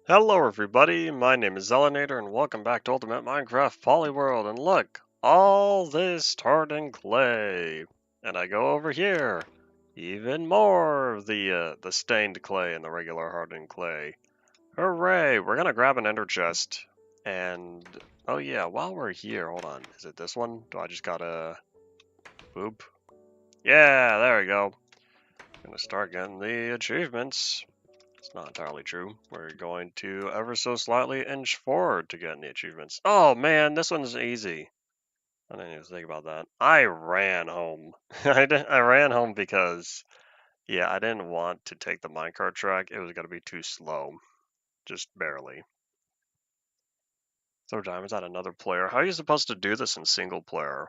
Hello everybody, my name is Zelinator and welcome back to Ultimate Minecraft Polyworld, and look, all this hardened clay. And I go over here, even more of the stained clay and the regular hardened clay. Hooray, we're gonna grab an ender chest. And, oh yeah, while we're here, hold on, is it this one? Do I just gotta, boop? Yeah, there we go. Gonna start getting the achievements. It's not entirely true. We're going to ever so slightly inch forward to get the achievements. Oh man, this one's easy. I didn't even think about that. I ran home. I ran home because, yeah, I didn't want to take the minecart track. It was going to be too slow. Just barely. Throw diamonds at another player. How are you supposed to do this in single player?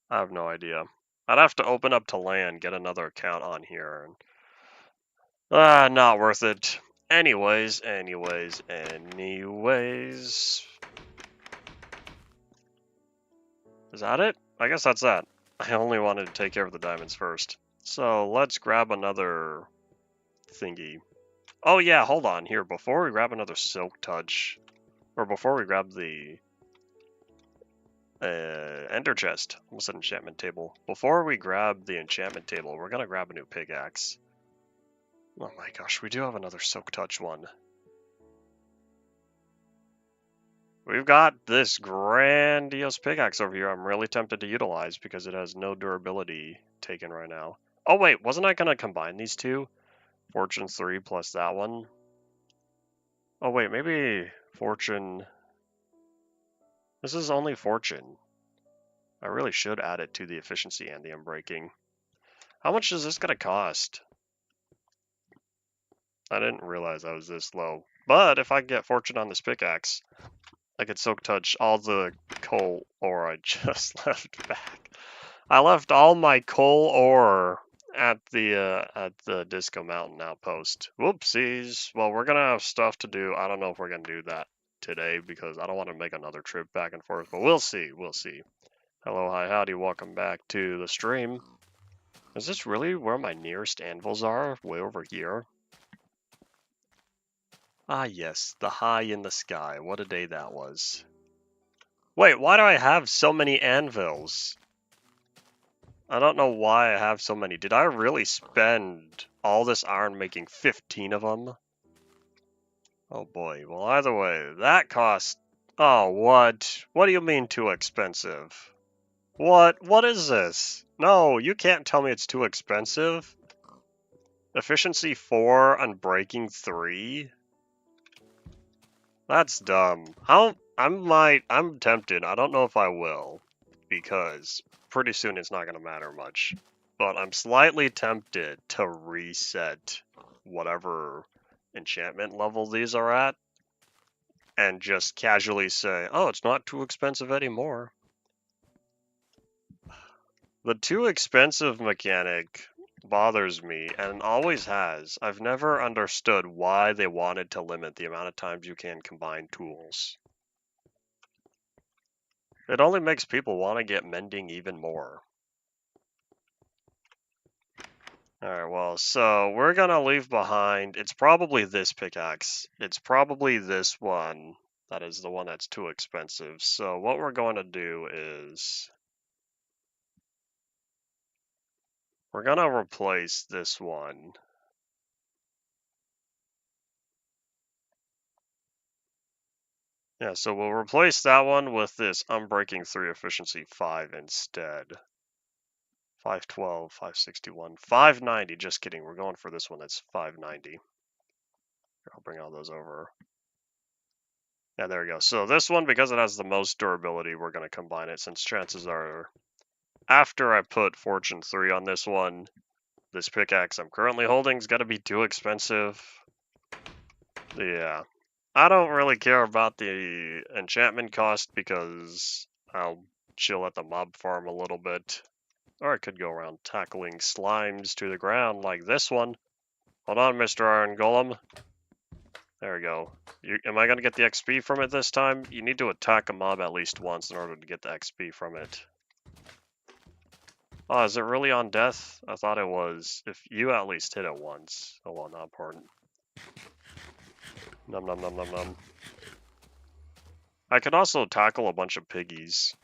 I have no idea. I'd have to open up to land, get another account on here, and not worth it. Anyways. Is that it? I guess that's that. I only wanted to take care of the diamonds first. So let's grab another thingy. Oh yeah, hold on here. Before we grab another silk touch, or before we grab the ender chest, almost said enchantment table. Before we grab the enchantment table, we're gonna grab a new pickaxe. Oh my gosh, we do have another silk touch one. We've got this grandiose pickaxe over here I'm really tempted to utilize because it has no durability taken right now. Oh wait, wasn't I gonna combine these two? Fortune 3 plus that one? Oh wait, maybe Fortune... This is only Fortune. I really should add it to the efficiency and the unbreaking. How much is this gonna cost? I didn't realize I was this low. But if I get Fortune on this pickaxe, I could silk touch all the coal ore I just left back. I left all my coal ore at the Disco Mountain outpost. Whoopsies. Well, we're gonna have stuff to do. I don't know if we're gonna do that today because I don't want to make another trip back and forth, but we'll see. We'll see. Hello, hi, howdy. Welcome back to the stream. Is this really where my nearest anvils are? Way over here? Ah, yes, the high in the sky. What a day that was. Wait, why do I have so many anvils? I don't know why I have so many. Did I really spend all this iron making 15 of them? Oh boy. Well, either way, that cost... Oh, what? What do you mean too expensive? What? What is this? No, you can't tell me it's too expensive. Efficiency 4, unbreaking 3? That's dumb. I'm tempted. I don't know if I will, because pretty soon it's not going to matter much. But I'm slightly tempted to reset whatever enchantment level these are at and just casually say, oh, it's not too expensive anymore. The too expensive mechanic bothers me and always has. I've never understood why they wanted to limit the amount of times you can combine tools. It only makes people want to get mending even more. Alright, well, so we're gonna leave behind, it's probably this pickaxe. It's probably this one. That is the one that's too expensive. So what we're going to do is... we're gonna replace this one. Yeah, so we'll replace that one with this Unbreaking 3 Efficiency 5 instead. 512, 561, 590, just kidding, we're going for this one that's 590. I'll bring all those over. Yeah, there we go. So this one, because it has the most durability, we're going to combine it since chances are, after I put Fortune 3 on this one, this pickaxe I'm currently holding is going to be too expensive. Yeah. I don't really care about the enchantment cost because I'll chill at the mob farm a little bit. Or I could go around tackling slimes to the ground like this one. Hold on, Mr. Iron Golem. There we go. Am I going to get the XP from it this time? You need to attack a mob at least once in order to get the XP from it. Oh, is it really on death? I thought it was. If you at least hit it once. Oh well, not important. Num num num num num. I could also tackle a bunch of piggies,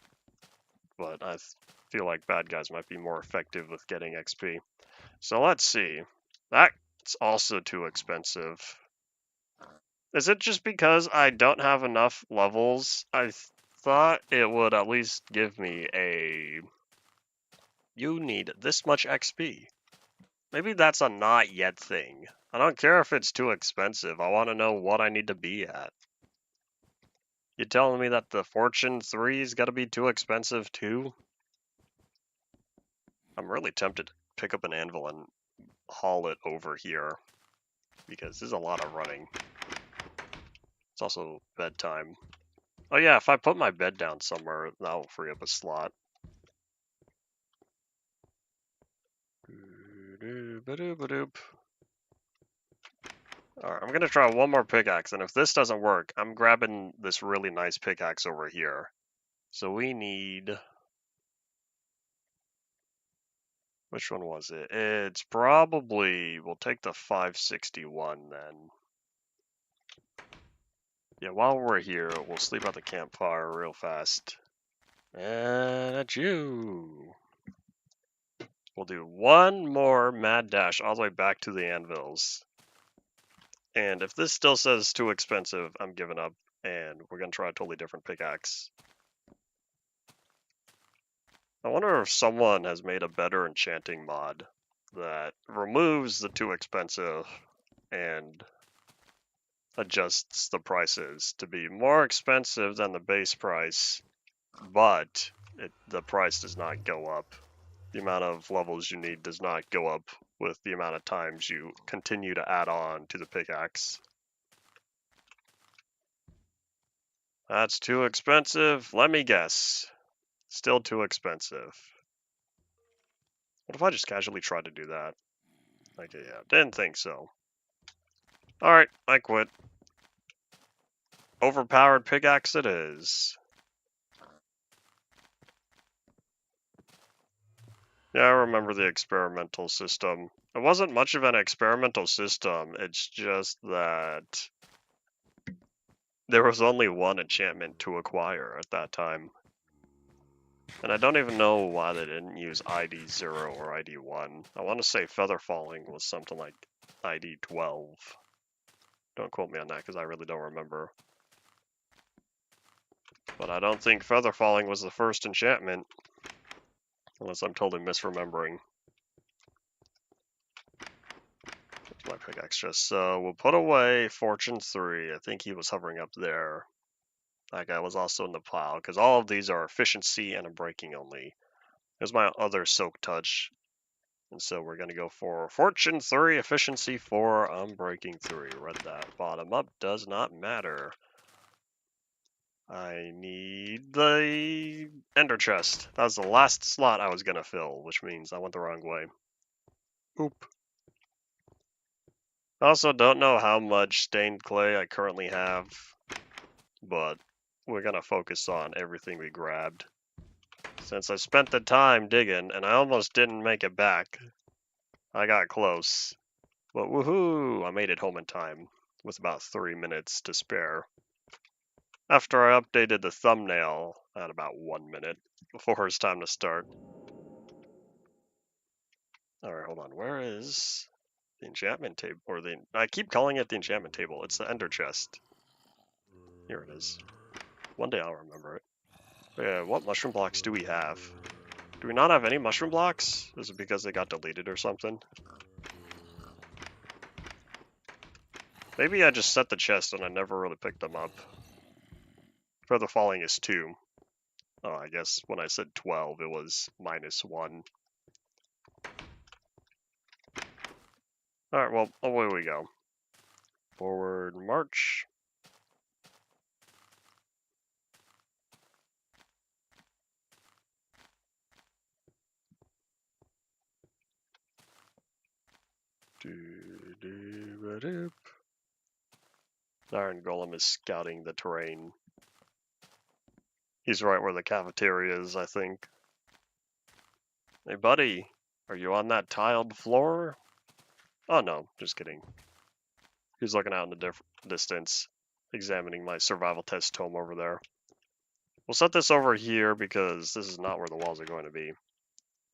but I feel like bad guys might be more effective with getting XP. So let's see. That's also too expensive. Is it just because I don't have enough levels? I thought it would at least give me a... You need this much XP. Maybe that's a not yet thing. I don't care if it's too expensive. I want to know what I need to be at. You telling me that the Fortune 3's got to be too expensive too? I'm really tempted to pick up an anvil and haul it over here, because there's a lot of running. It's also bedtime. Oh yeah, if I put my bed down somewhere, that'll free up a slot. Alright, I'm gonna try one more pickaxe, and if this doesn't work, I'm grabbing this really nice pickaxe over here. So we need... Which one was it? It's probably... We'll take the 561 then. Yeah, while we're here, we'll sleep at the campfire real fast. And that's you! We'll do one more mad dash all the way back to the anvils. And if this still says too expensive, I'm giving up, and we're going to try a totally different pickaxe. I wonder if someone has made a better enchanting mod that removes the too expensive and adjusts the prices to be more expensive than the base price, but the price does not go up. The amount of levels you need does not go up with the amount of times you continue to add on to the pickaxe. That's too expensive. Let me guess. Still too expensive. What if I just casually tried to do that? Okay, yeah, didn't think so. Alright, I quit. Overpowered pickaxe it is. Yeah, I remember the experimental system. It wasn't much of an experimental system, it's just that there was only one enchantment to acquire at that time. And I don't even know why they didn't use ID 0 or ID 1. I want to say Feather Falling was something like ID 12. Don't quote me on that because I really don't remember. But I don't think Feather Falling was the first enchantment. Unless I'm totally misremembering. That's my pickaxe just. So we'll put away Fortune 3. I think he was hovering up there. That guy was also in the pile because all of these are efficiency and a breaking only. There's my other Soak Touch. And so we're going to go for Fortune 3, Efficiency 4, Unbreaking 3. Read that. Bottom up does not matter. I need the Ender Chest. That was the last slot I was going to fill, which means I went the wrong way. Oop. I also don't know how much stained clay I currently have, but we're going to focus on everything we grabbed. Since I spent the time digging, and I almost didn't make it back. I got close. But woohoo! I made it home in time, with about 3 minutes to spare. After I updated the thumbnail at about 1 minute, before it's time to start. Alright, hold on, where is the enchantment table? Or I keep calling it the enchantment table, it's the ender chest. Here it is. One day I'll remember it. But yeah, what mushroom blocks do we have? Do we not have any mushroom blocks? Is it because they got deleted or something? Maybe I just set the chest and I never really picked them up. Feather Falling is 2. Oh, I guess when I said 12, it was -1. Alright, well, away we go. Forward march. Iron Golem is scouting the terrain. He's right where the cafeteria is, I think. Hey, buddy, are you on that tiled floor? Oh no, just kidding. He's looking out in the distance, examining my survival test tome over there. We'll set this over here because this is not where the walls are going to be.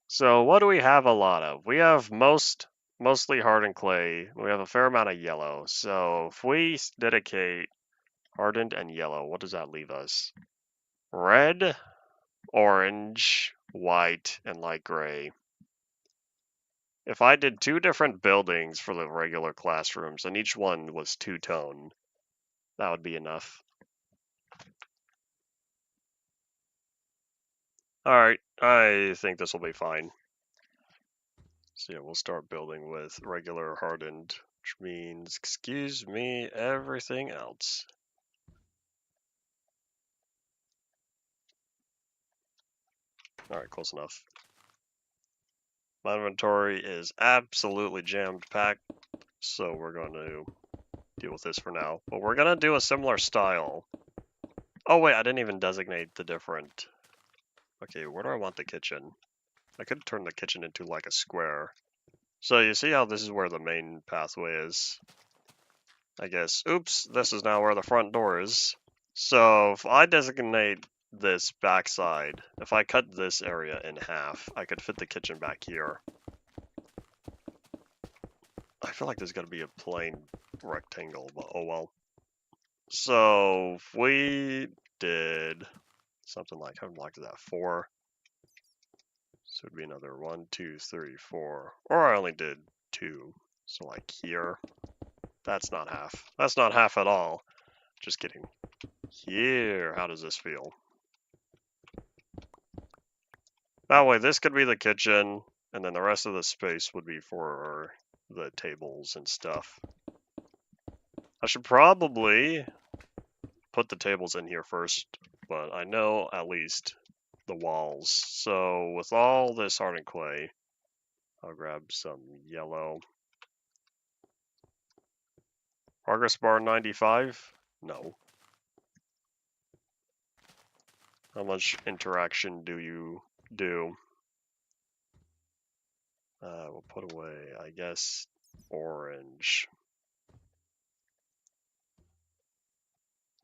So what do we have a lot of? We have mostly hardened clay. We have a fair amount of yellow. So if we dedicate hardened and yellow, what does that leave us? Red, orange, white, and light gray. If I did 2 different buildings for the regular classrooms and each one was 2-tone, that would be enough. Alright, I think this will be fine. So yeah, we'll start building with regular hardened, which means, excuse me, everything else. Alright, close enough. My inventory is absolutely jammed packed, so we're going to deal with this for now. But we're going to do a similar style. Oh wait, I didn't even designate the different... Okay, where do I want the kitchen? I could turn the kitchen into like a square. So you see how this is where the main pathway is? I guess, oops, this is now where the front door is. So if I designate this backside, if I cut this area in half, I could fit the kitchen back here. I feel like there's going to be a plain rectangle, but oh well. So if we did something like, how many blocks is that? 4. So it'd be another 1, 2, 3, 4. Or I only did 2. So like here. That's not half. That's not half at all. Just kidding. Here, how does this feel? That way, this could be the kitchen, and then the rest of the space would be for the tables and stuff. I should probably put the tables in here first, but I know at least the walls. So with all this hardened clay, I'll grab some yellow. Progress bar 95? No. How much interaction do you do? We'll put away, I guess, orange.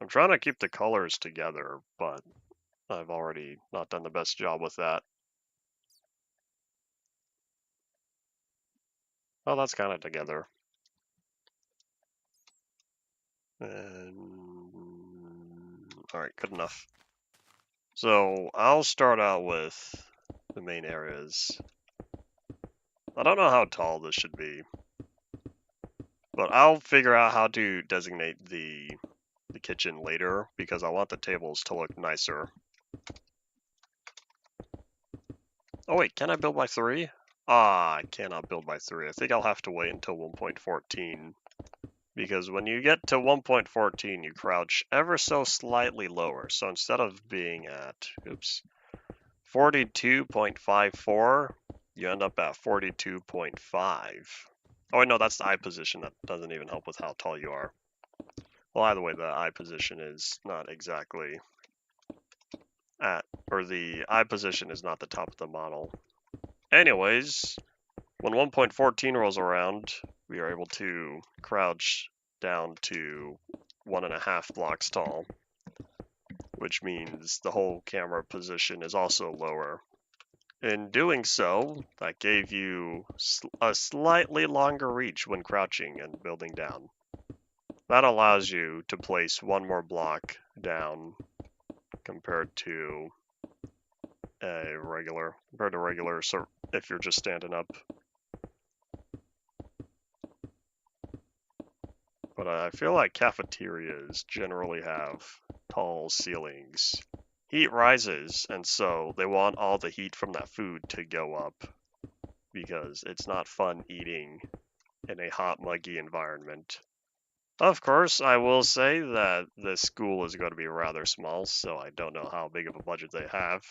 I'm trying to keep the colors together, but I've already not done the best job with that. Oh, that's kind of together. And... Alright, good enough. So I'll start out with the main areas. I don't know how tall this should be, but I'll figure out how to designate the kitchen later because I want the tables to look nicer. Oh wait, can I build by 3? Ah, I cannot build by 3. I think I'll have to wait until 1.14. Because when you get to 1.14, you crouch ever so slightly lower. So instead of being at, 42.54, you end up at 42.5. Oh, wait, no, that's the eye position. That doesn't even help with how tall you are. Well, either way, the eye position is not exactly at, or the eye position is not the top of the model. Anyways, when 1.14 rolls around, we are able to crouch down to 1.5 blocks tall, which means the whole camera position is also lower. In doing so, that gave you a slightly longer reach when crouching and building down. That allows you to place one more block down compared to regular, so if you're just standing up. But I feel like cafeterias generally have tall ceilings. Heat rises, and so they want all the heat from that food to go up because it's not fun eating in a hot, muggy environment. Of course, I will say that this school is going to be rather small, so I don't know how big of a budget they have.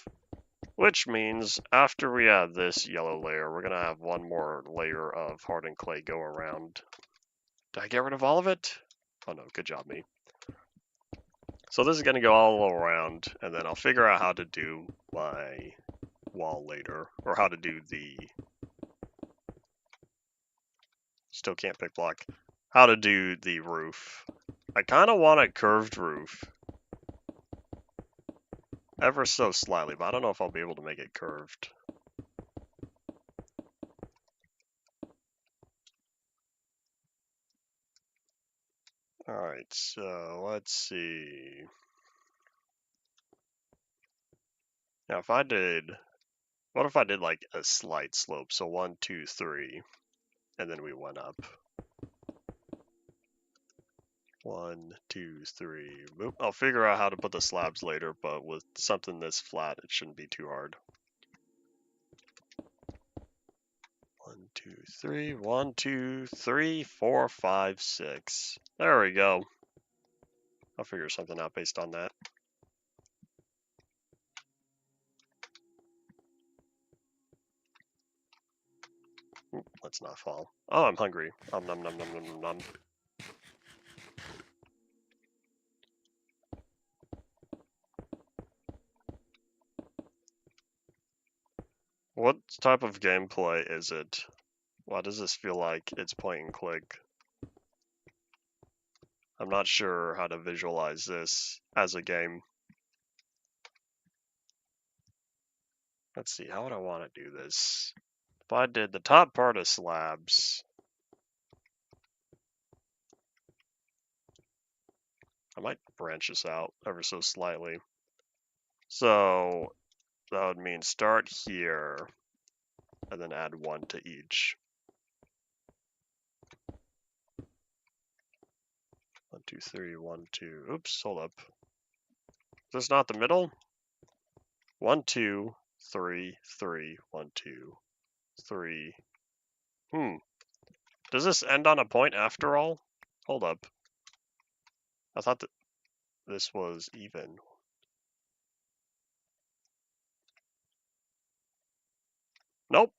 Which means after we add this yellow layer, we're going to have one more layer of hardened clay go around. Did I get rid of all of it? Oh no, good job me. So this is going to go all around, and then I'll figure out how to do my wall later, or how to do the... Still can't pick block. how to do the roof. I kind of want a curved roof. Ever so slightly, but I don't know if I'll be able to make it curved. Alright, so let's see. Now if I did, what if I did like a slight slope? So 1, 2, 3, and then we went up. 1, 2, 3, boop. I'll figure out how to put the slabs later, but with something this flat, it shouldn't be too hard. 1, 2, 3, 1, 2, 3, 4, 5, 6. There we go. I'll figure something out based on that. Ooh, let's not fall. Oh, I'm hungry. Nom nom nom nom nom nom. What type of gameplay is it? Why does this feel like it's point and click? I'm not sure how to visualize this as a game. Let's see, how would I want to do this? If I did the top part of slabs, I might branch this out ever so slightly. So that would mean start here and then add 1 to each. 1, 2, 3, 1, 2. Oops, hold up. Is this not the middle? 1, 2, 3, 3, 1, 2, 3. Does this end on a point after all? Hold up. I thought that this was even. Nope.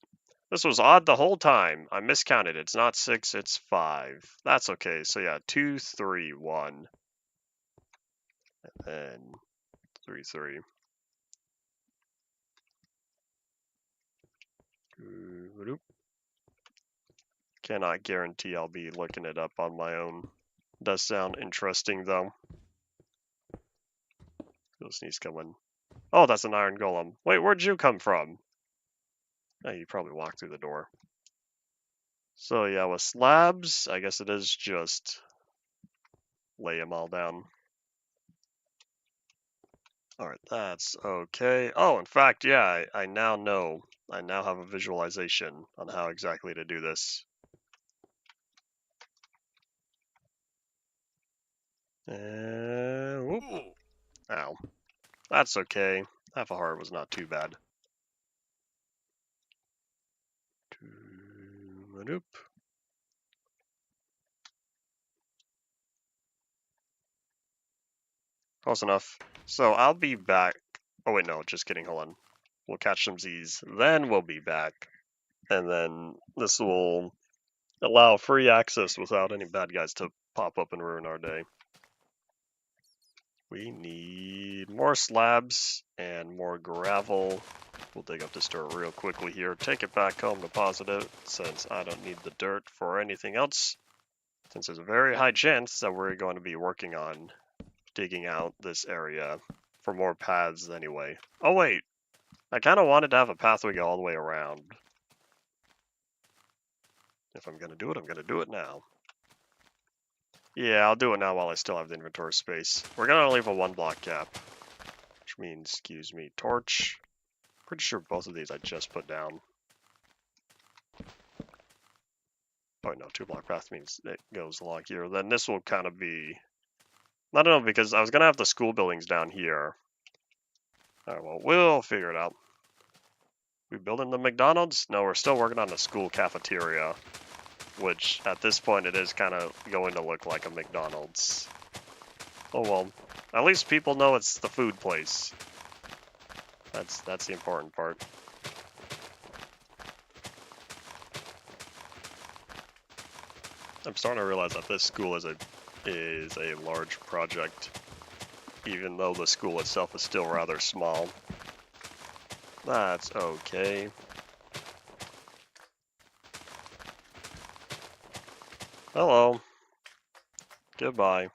This was odd the whole time. I miscounted. It's not 6, it's 5. That's okay. So yeah, 2, 3, 1. And then 3, 3. Cannot guarantee I'll be looking it up on my own. Does sound interesting though. You'll sneeze coming. Oh, that's an iron golem. Wait, where'd you come from? Oh, you probably walked through the door. So yeah, with slabs, I guess it is just lay them all down. Alright, that's okay. Oh, in fact, yeah, I now know. I now have a visualization on how exactly to do this. Whoop. Ow. That's okay. Half a heart was not too bad. Nope. Close enough. So I'll be back. Oh wait, no, just kidding. Hold on. We'll catch some Z's, then we'll be back. And then this will allow free access without any bad guys to pop up and ruin our day. We need more slabs and more gravel. We'll dig up this dirt real quickly here. Take it back home, deposit it, since I don't need the dirt for anything else. Since there's a very high chance that we're going to be working on digging out this area for more paths anyway. Oh wait, I kind of wanted to have a pathway go all the way around. If I'm going to do it, I'm going to do it now. Yeah, I'll do it now while I still have the inventory space. We're going to leave a 1 block gap, which means, excuse me, torch. Pretty sure both of these I just put down. Oh no, 2 block path means it goes along here. Then this will kind of be, I don't know, because I was going to have the school buildings down here. Alright, well, we'll figure it out. We building the McDonald's? No, we're still working on the school cafeteria, which at this point it is kind of going to look like a McDonald's. Oh well, at least people know it's the food place. That's the important part. I'm starting to realize that this school is a large project, even though the school itself is still rather small. That's okay. Hello. Goodbye.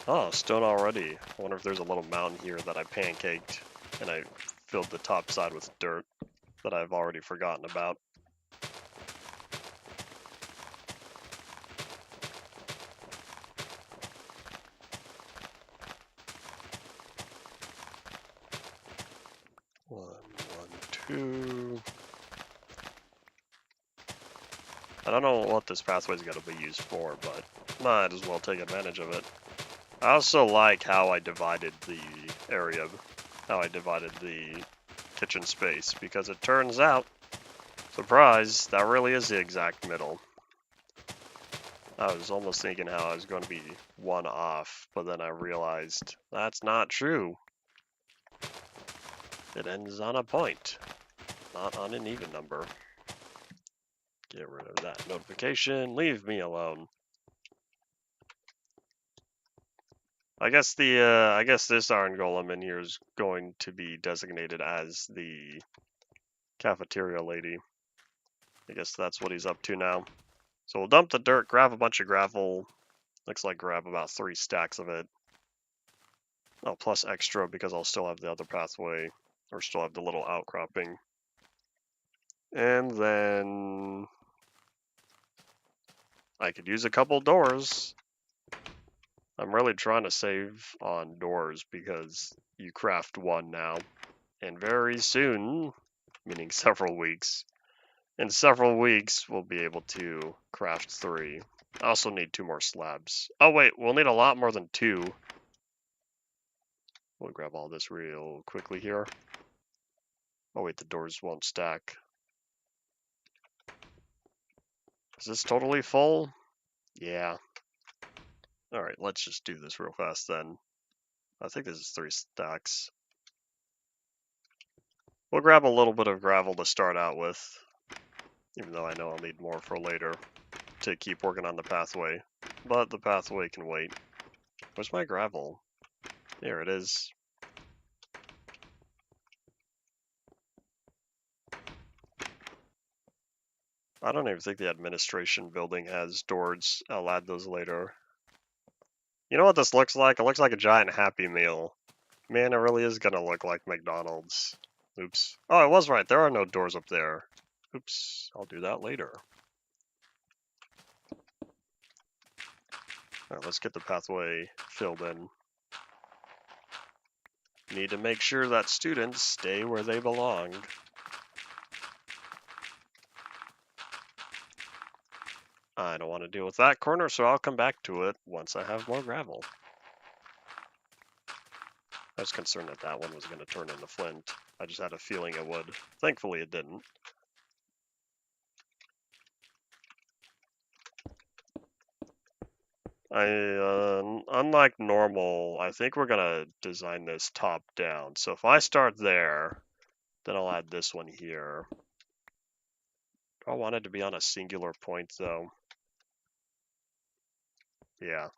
Oh, stone already. I wonder if there's a little mountain here that I pancaked and I filled the top side with dirt that I've already forgotten about. One, two. I don't know what this pathway is going to be used for, but might as well take advantage of it. I also like how I divided the area, how I divided the kitchen space, because it turns out, surprise, that really is the exact middle. I was almost thinking how I was going to be one off, but then I realized that's not true. It ends on a point, not on an even number. Get rid of that notification, leave me alone. I guess this iron golem in here is going to be designated as the cafeteria lady. I guess that's what he's up to now. So we'll dump the dirt, grab a bunch of gravel. Looks like grab about 3 stacks of it. Oh, plus extra because I'll still have the other pathway, or still have the little outcropping. And then I could use a couple doors. I'm really trying to save on doors because you craft 1 now. And very soon, meaning several weeks, in several weeks we'll be able to craft 3. I also need 2 more slabs. Oh wait, we'll need a lot more than 2. We'll grab all this real quickly here. Oh wait, the doors won't stack. Is this totally full? Yeah. Alright, let's just do this real fast then. I think this is 3 stacks. We'll grab a little bit of gravel to start out with, even though I know I'll need more for later to keep working on the pathway. But the pathway can wait. Where's my gravel? Here it is. I don't even think the administration building has doors. I'll add those later. You know what this looks like? It looks like a giant Happy Meal. Man, it really is gonna look like McDonald's. Oops. Oh, I was right. There are no doors up there. Oops. I'll do that later. Alright, let's get the pathway filled in. Need to make sure that students stay where they belong. I don't want to deal with that corner, so I'll come back to it once I have more gravel. I was concerned that that one was going to turn into flint. I just had a feeling it would. Thankfully, it didn't. Unlike normal, I think we're going to design this top down. So if I start there, then I'll add this one here. I want it to be on a singular point, though. Yeah.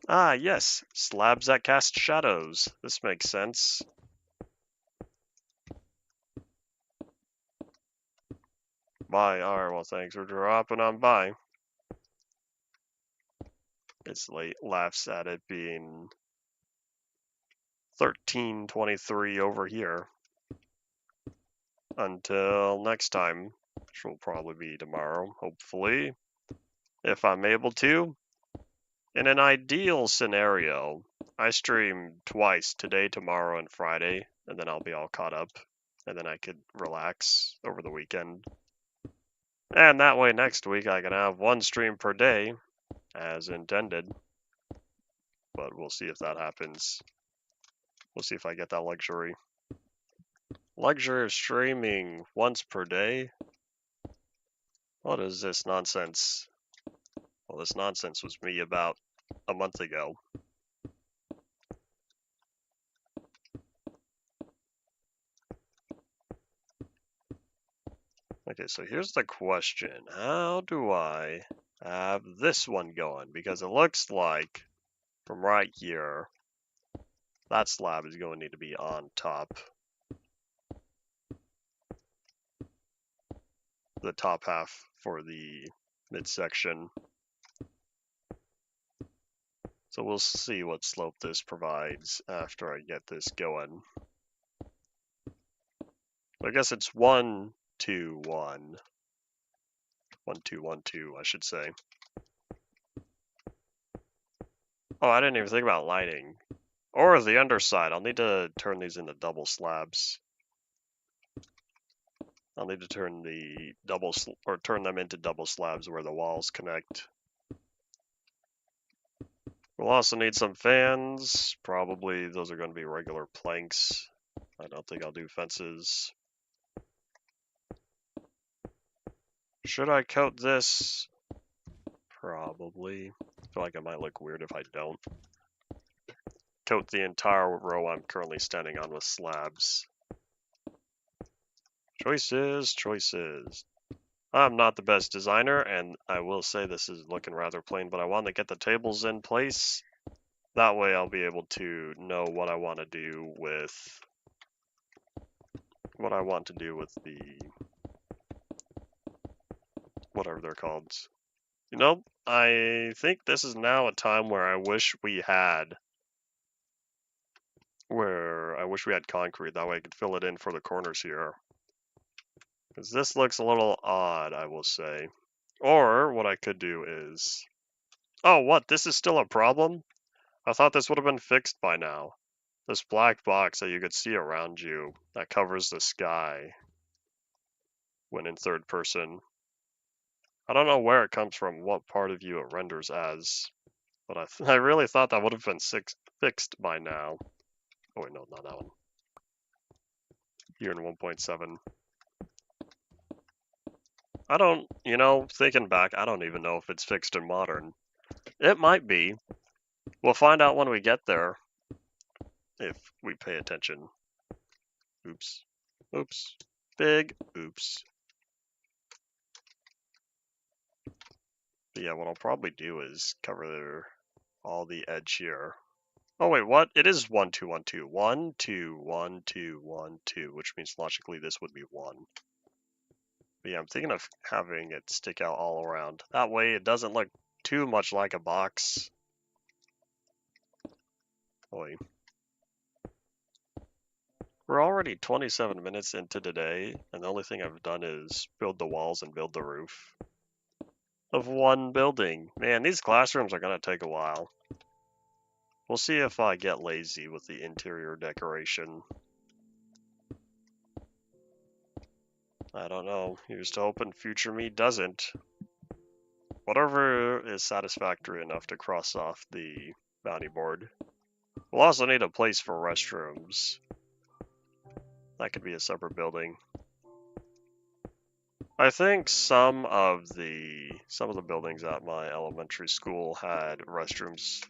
Ah, yes, slabs that cast shadows. This makes sense. Bye. Alright, well, thanks for dropping on by. It's late. Laughs at it being 13:23 over here. Until next time, which will probably be tomorrow, hopefully, if I'm able to. In an ideal scenario, I stream twice, today, tomorrow, and Friday, and then I'll be all caught up, and then I could relax over the weekend. And that way next week I can have 1 stream per day, as intended. But we'll see if that happens. We'll see if I get that luxury. Luxury of streaming once per day? What is this nonsense? Well, this nonsense was me about a month ago. Okay, so here's the question. How do I have this one going? Because it looks like, from right here, That slab is going to need to be on top. The top half for the midsection. So we'll see what slope this provides after I get this going. I guess it's 1, 2, 1. 1, 2, 1, 2, I should say. Oh, I didn't even think about lighting. Or the underside. I'll need to turn these into double slabs. I'll need to turn turn them into double slabs where the walls connect. We'll also need some fans. Probably those are going to be regular planks. I don't think I'll do fences. Should I coat this? Probably. I feel like it might look weird if I don't. Coat the entire row I'm currently standing on with slabs. Choices, choices. I'm not the best designer, and I will say this is looking rather plain, but I want to get the tables in place. That way I'll be able to know what I want to do with the whatever they're called. You know, I think this is now a time where I wish we had concrete. That way I could fill it in for the corners here. Because this looks a little odd, I will say. Or what I could do is... Oh, what? This is still a problem? I thought this would have been fixed by now. This black box that you could see around you that covers the sky when in third person. I don't know where it comes from, what part of you it renders as, but I really thought that would have been fixed by now. Oh wait, no, not that one. Here in 1.7. I don't, thinking back, I don't even know if it's fixed in modern. It might be. We'll find out when we get there. If we pay attention. Oops. Oops. Big oops. But yeah, what I'll probably do is cover all the edge here. Oh wait, what? It is 1, 2, 1, 2. 1, 2, 1, 2, 1, 2, which means logically this would be 1. But yeah, I'm thinking of having it stick out all around. That way it doesn't look too much like a box. Boy. We're already 27 minutes into today, and the only thing I've done is build the walls and build the roof of one building. Man, these classrooms are going to take a while. We'll see if I get lazy with the interior decoration. I don't know. Here's to hoping future me doesn't. Whatever is satisfactory enough to cross off the bounty board. We'll also need a place for restrooms. That could be a separate building. I think some of the buildings at my elementary school had restrooms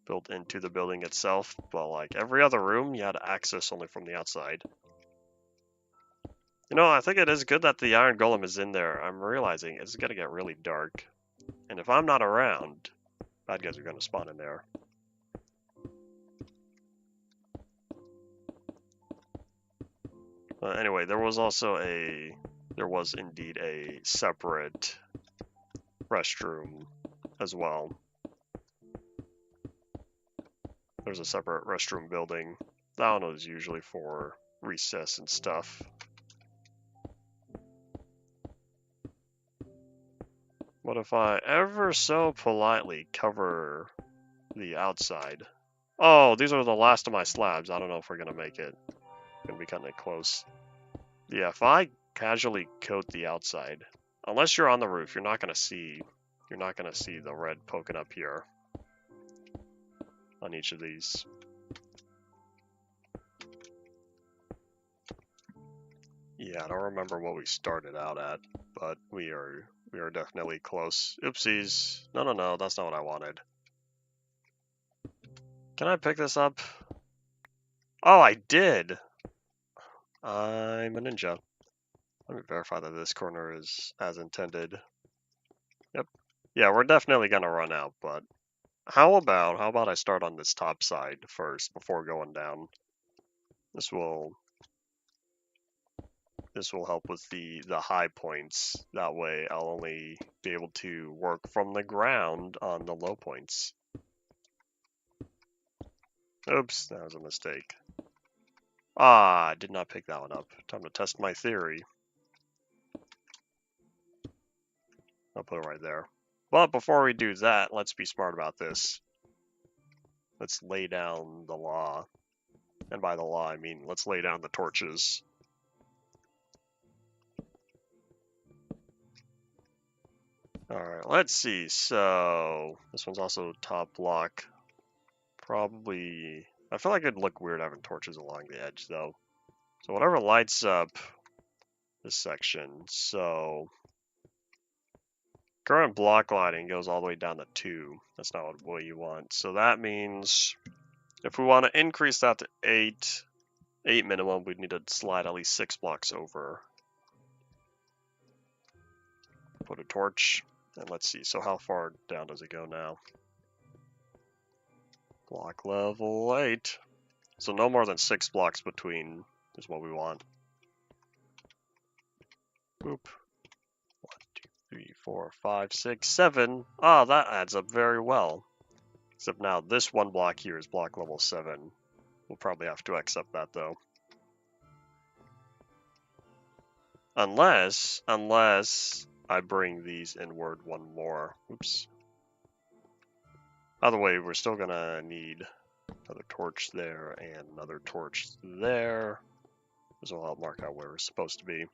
built into the building itself, but like every other room, you had access only from the outside. You know, I think it is good that the Iron Golem is in there. I'm realizing it's gonna get really dark. And if I'm not around, bad guys are gonna spawn in there. Anyway, there was indeed a separate restroom as well. There's a separate restroom building. That one is usually for recess and stuff. What if I ever so politely cover the outside? Oh, these are the last of my slabs. I don't know if we're gonna make it. Gonna be kind of close. Yeah, if I casually coat the outside, unless you're on the roof, you're not gonna see the red poking up here on each of these. Yeah, I don't remember what we started out at, but we are definitely close. Oopsies. No, that's not what I wanted. Can I pick this up? Oh, I did! I'm a ninja. Let me verify that this corner is as intended. Yep. Yeah, we're definitely gonna run out, but How about I start on this top side first before going down? This will help with the high points. That way I'll only be able to work from the ground on the low points. Oops, that was a mistake. Ah, I did not pick that one up. Time to test my theory. I'll put it right there. But before we do that, let's be smart about this. Let's lay down the law. And by the law, I mean let's lay down the torches. Alright, let's see. So, this one's also top block. Probably... I feel like it'd look weird having torches along the edge, though. So whatever lights up this section. So, current block lighting goes all the way down to 2. That's not what you want. So that means if we want to increase that to 8 minimum, we'd need to slide at least 6 blocks over. Put a torch, and let's see. So how far down does it go now? Block level 8. So no more than 6 blocks between is what we want. Boop. 1, 2, 3, 4, 5, 6, 7. Ah, that adds up very well. Except now this one block here is block level 7. We'll probably have to accept that though. Unless I bring these inward one more. Oops. Either way, we're still gonna need another torch there and another torch there. This will help mark out where we're supposed to be.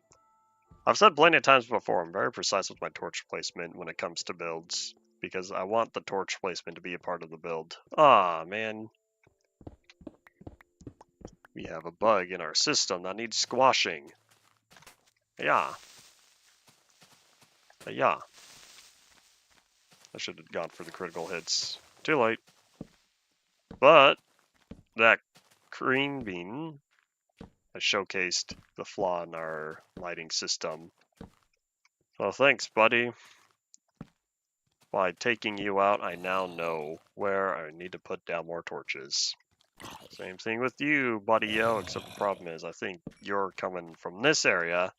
I've said plenty of times before, I'm very precise with my torch placement when it comes to builds, because I want the torch placement to be a part of the build. Ah, man. We have a bug in our system that needs squashing. Yeah. Yeah. I should have gone for the critical hits. Too late. But that green bean has showcased the flaw in our lighting system. Well, thanks, buddy. By taking you out, I now know where I need to put down more torches. Same thing with you, buddy-o, except the problem is I think you're coming from this area,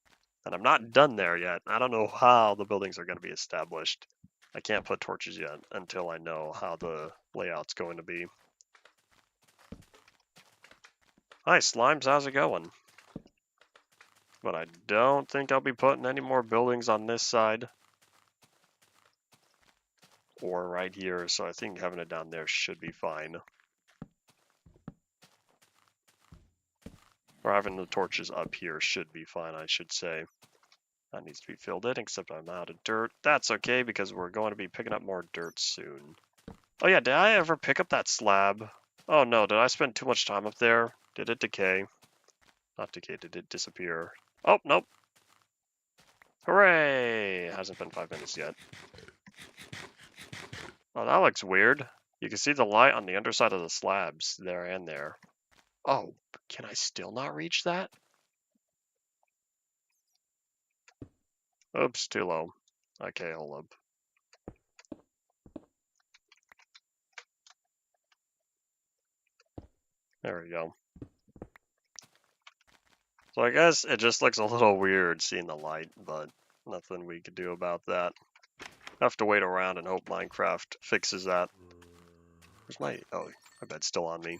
and I'm not done there yet. I don't know how the buildings are going to be established. I can't put torches yet until I know how the layout's going to be. Hi, Slimes, how's it going? But I don't think I'll be putting any more buildings on this side. Or right here, so I think having it down there should be fine. Or having the torches up here should be fine, I should say. That needs to be filled in, except I'm out of dirt. That's okay, because we're going to be picking up more dirt soon. Oh yeah, did I ever pick up that slab? Oh no, did I spend too much time up there? Did it decay? Not decay, did it disappear? Oh, nope. Hooray! It hasn't been 5 minutes yet. Oh, that looks weird. You can see the light on the underside of the slabs, there and there. Oh, can I still not reach that? Oops, too low. Okay, hold up. There we go. So I guess it just looks a little weird seeing the light, but nothing we could do about that. Have to wait around and hope Minecraft fixes that. Where's my... oh, my bed's still on me.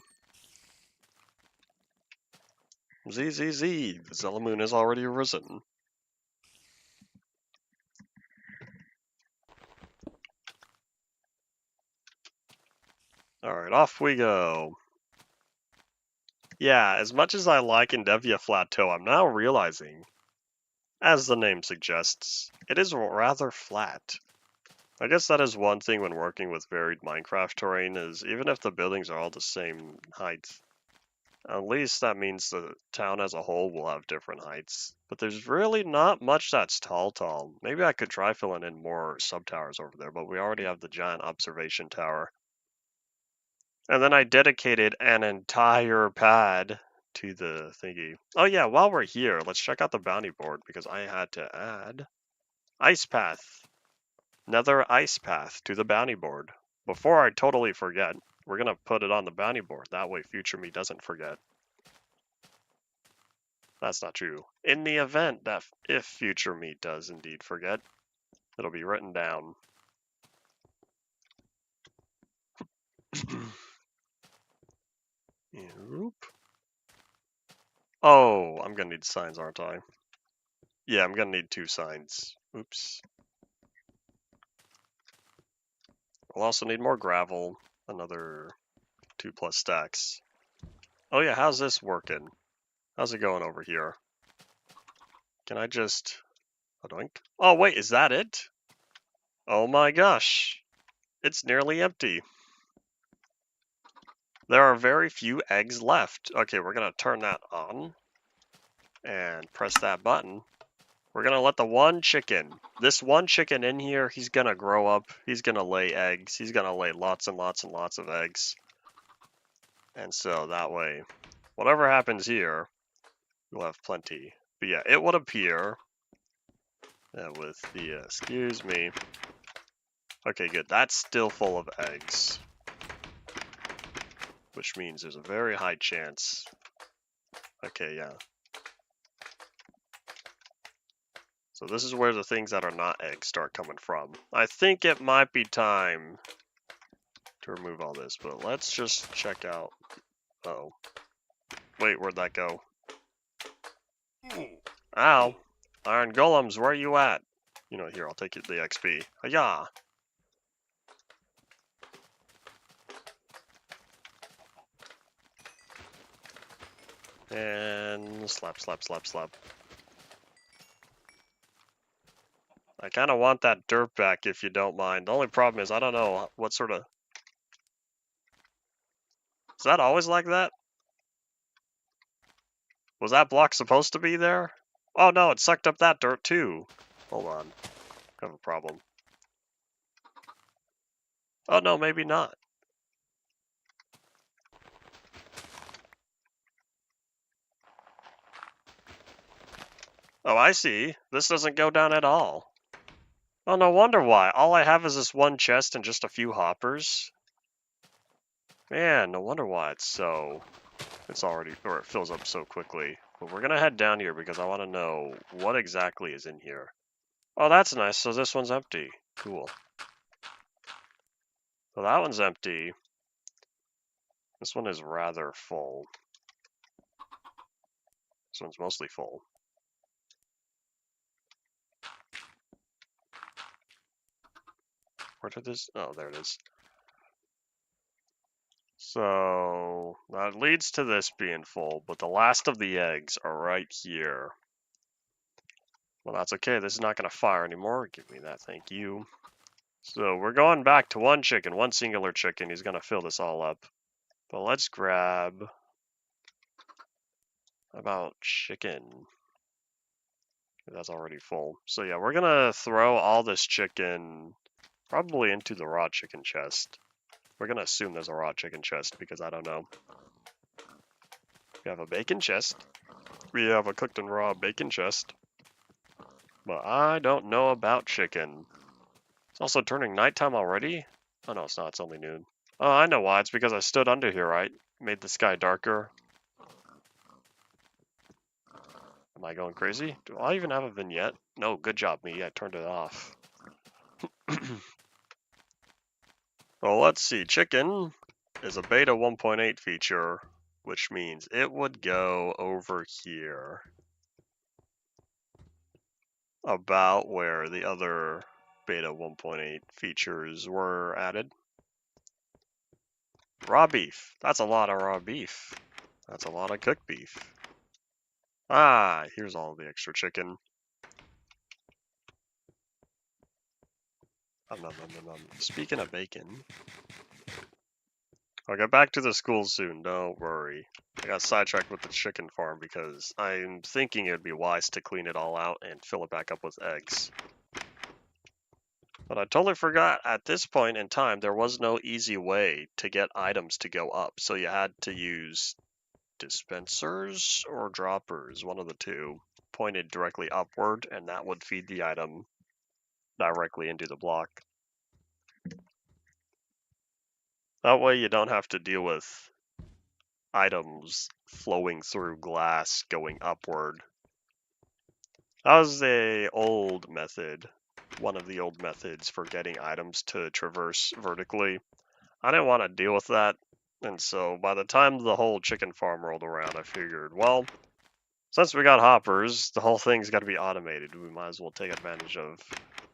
ZZZ, the Zellamoon has already arisen. Alright, off we go. Yeah, as much as I like Endevia Plateau, I'm now realizing, as the name suggests, it is rather flat. I guess that is one thing when working with varied Minecraft terrain, is even if the buildings are all the same height, at least that means the town as a whole will have different heights. But there's really not much that's tall. Maybe I could try filling in more sub-towers over there, but we already have the giant observation tower. And then I dedicated an entire pad to the thingy. Oh yeah, while we're here, let's check out the bounty board, because I had to add Ice Path. Another Ice Path to the bounty board. before I totally forget, we're gonna put it on the bounty board. That way future me doesn't forget. That's not true. In the event that if future me does indeed forget, it'll be written down. Oop. Oh, I'm gonna need signs, aren't I? Yeah, I'm gonna need 2 signs. Oops. We'll also need more gravel, another 2+ stacks. Oh yeah, how's this working? How's it going over here? Can I just... Oh wait, is that it? Oh my gosh. It's nearly empty. There are very few eggs left. Okay, we're gonna turn that on. And press that button. We're gonna let the one chicken, this one chicken in here, he's gonna grow up. He's gonna lay eggs. He's gonna lay lots and lots and lots of eggs. And so that way, whatever happens here, we'll have plenty. But yeah, it would appear with the, excuse me. Okay, good. That's still full of eggs. Which means there's a very high chance. Okay, yeah. So this is where the things that are not eggs start coming from. I think it might be time to remove all this, but let's just check out. Uh-oh. Wait, where'd that go? Ow. Iron golems, where are you at? You know, here, I'll take the XP. Hiya! And slap, slap, slap, slap. I kind of want that dirt back if you don't mind. The only problem is I don't know what sort of... Is that always like that? Was that block supposed to be there? Oh no, it sucked up that dirt too. Hold on. I have a problem. Oh no, maybe not. Oh, I see. This doesn't go down at all. Oh, no wonder why. All I have is this one chest and just a few hoppers. Man, no wonder why it's already, or it fills up so quickly. But we're gonna head down here because I want to know what exactly is in here. Oh, that's nice. So this one's empty. Cool. So that one's empty. This one is rather full. This one's mostly full. Where did this? Oh, there it is. So that leads to this being full, but the last of the eggs are right here. Well, that's okay. This is not going to fire anymore. Give me that, thank you. So we're going back to one chicken, one singular chicken. He's going to fill this all up. But let's grab... about chicken? That's already full. So yeah, we're going to throw all this chicken probably into the raw chicken chest. We're going to assume there's a raw chicken chest because I don't know. We have a bacon chest. We have a cooked and raw bacon chest. But I don't know about chicken. It's also turning nighttime already? Oh no, it's not. It's only noon. Oh, I know why. It's because I stood under here, right? Made the sky darker. Am I going crazy? Do I even have a vignette? No, good job, me. I turned it off. Well, let's see. Chicken is a beta 1.8 feature, which means it would go over here. About where the other beta 1.8 features were added. Raw beef. That's a lot of raw beef. That's a lot of cooked beef. Ah, here's all the extra chicken. Speaking of bacon, I'll get back to the school soon, don't worry. I got sidetracked with the chicken farm because I'm thinking it would be wise to clean it all out and fill it back up with eggs. But I totally forgot, at this point in time, there was no easy way to get items to go up, so you had to use dispensers or droppers, one of the two, pointed directly upward, and that would feed the item directly into the block. That way you don't have to deal with items flowing through glass going upward. That was the old method, one of the old methods for getting items to traverse vertically. I didn't want to deal with that, and so by the time the whole chicken farm rolled around, I figured, well, since we got hoppers, the whole thing's got to be automated. We might as well take advantage of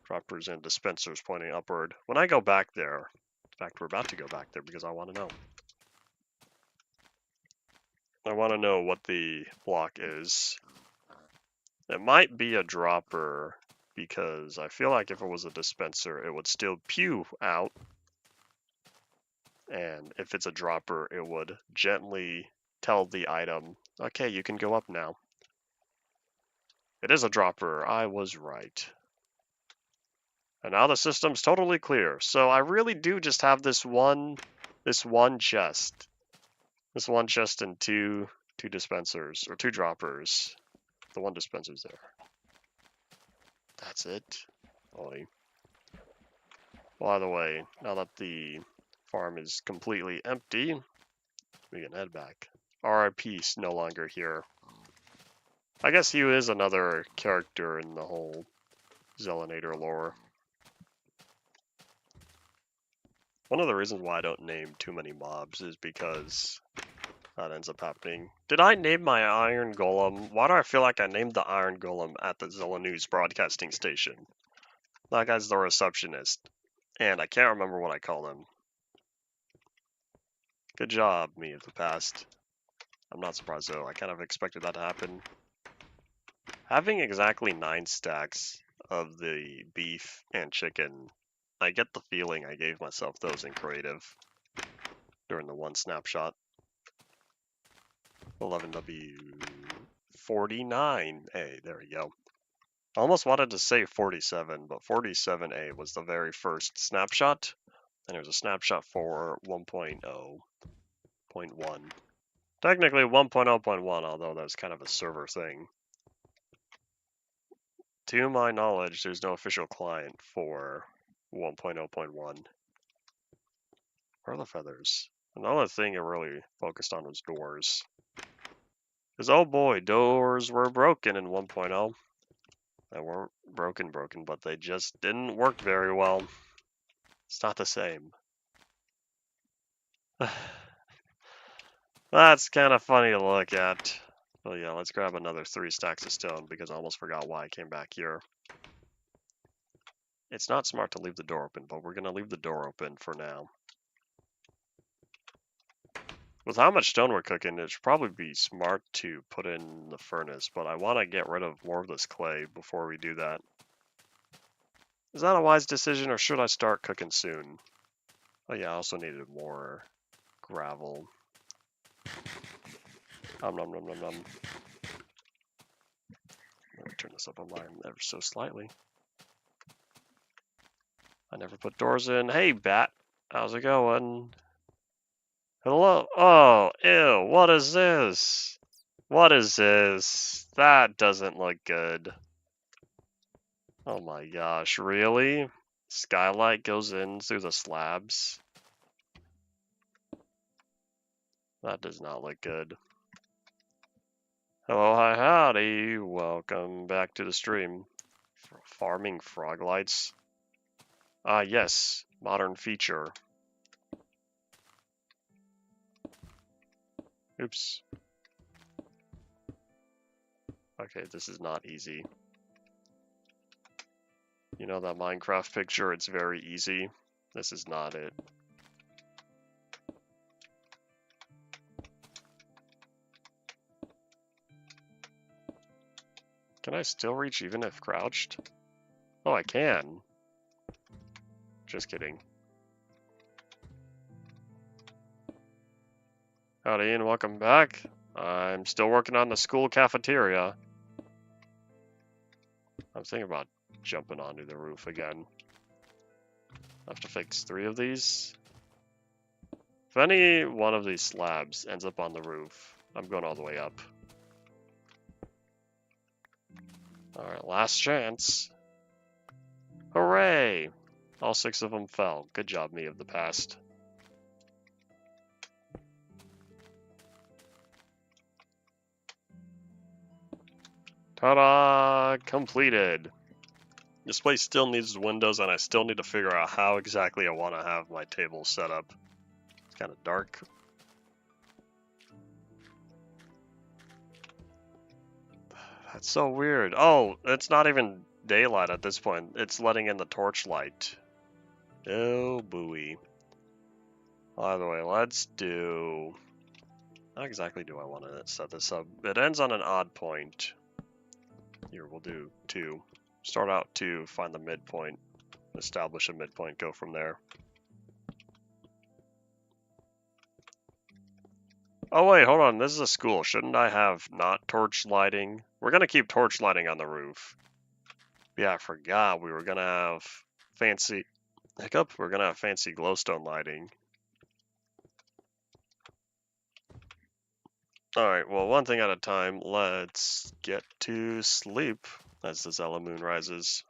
droppers and dispensers pointing upward. When I go back there, in fact, we're about to go back there because I want to know. I want to know what the block is. It might be a dropper because I feel like if it was a dispenser, it would still pew out. And if it's a dropper, it would gently tell the item, okay, you can go up now. It is a dropper. I was right. And now the system's totally clear. So I really do just have this one chest. This one chest and two dispensers, or two droppers. The one dispenser's there. That's it. Ollie. By the way, now that the farm is completely empty, we can head back. RIP's no longer here. I guess he is another character in the whole Zelanator lore. One of the reasons why I don't name too many mobs is because that ends up happening. Did I name my Iron Golem? Why do I feel like I named the Iron Golem at the Zella News broadcasting station? That guy's the receptionist, and I can't remember what I called him. Good job, me of the past. I'm not surprised though, I kind of expected that to happen. Having exactly 9 stacks of the beef and chicken, I get the feeling I gave myself those in creative during the one snapshot. 11W49A, there we go. I almost wanted to say 47, but 47A was the very first snapshot, and it was a snapshot for 1.0.1. Technically 1.0.1, although that was kind of a server thing. To my knowledge, there's no official client for 1.0.1. Where are the feathers? Another thing it really focused on was doors. Because, oh boy, doors were broken in 1.0. They weren't broken, but they just didn't work very well. It's not the same. That's kind of funny to look at. Well, yeah, let's grab another 3 stacks of stone because I almost forgot why I came back here. It's not smart to leave the door open, but we're going to leave the door open for now. With how much stone we're cooking, it should probably be smart to put in the furnace, but I want to get rid of more of this clay before we do that. Is that a wise decision, or should I start cooking soon? Oh yeah, I also needed more gravel. Nom nom nom nom nom. Let me turn this up on mine ever so slightly. I never put doors in. Hey, bat. How's it going? Hello? Oh, ew. What is this? What is this? That doesn't look good. Oh my gosh, really? Skylight goes in through the slabs? That does not look good. Hello, hi, howdy. Welcome back to the stream. Farming frog lights. Ah, yes. Modern feature. Oops. Okay, this is not easy. You know that Minecraft picture? It's very easy. This is not it. Can I still reach even if crouched? Oh, I can. Just kidding. Howdy and welcome back. I'm still working on the school cafeteria. I'm thinking about jumping onto the roof again. I have to fix 3 of these. If any one of these slabs ends up on the roof, I'm going all the way up. Alright, last chance. Hooray! All 6 of them fell. Good job, me of the past. Ta-da! Completed. This place still needs windows, and I still need to figure out how exactly I want to have my table set up. It's kind of dark. That's so weird. Oh, it's not even daylight at this point. It's letting in the torchlight. Oh, booey. By the way, let's do... How exactly do I want to set this up? It ends on an odd point. Here, we'll do 2. Start out 2, find the midpoint, establish a midpoint, go from there. Oh wait, hold on, this is a school. Shouldn't I have not torch lighting? We're gonna keep torch lighting on the roof. Yeah, I forgot we were gonna have fancy... Hiccup? We're gonna have fancy glowstone lighting. Alright, well, one thing at a time. Let's get to sleep as the Zella moon rises.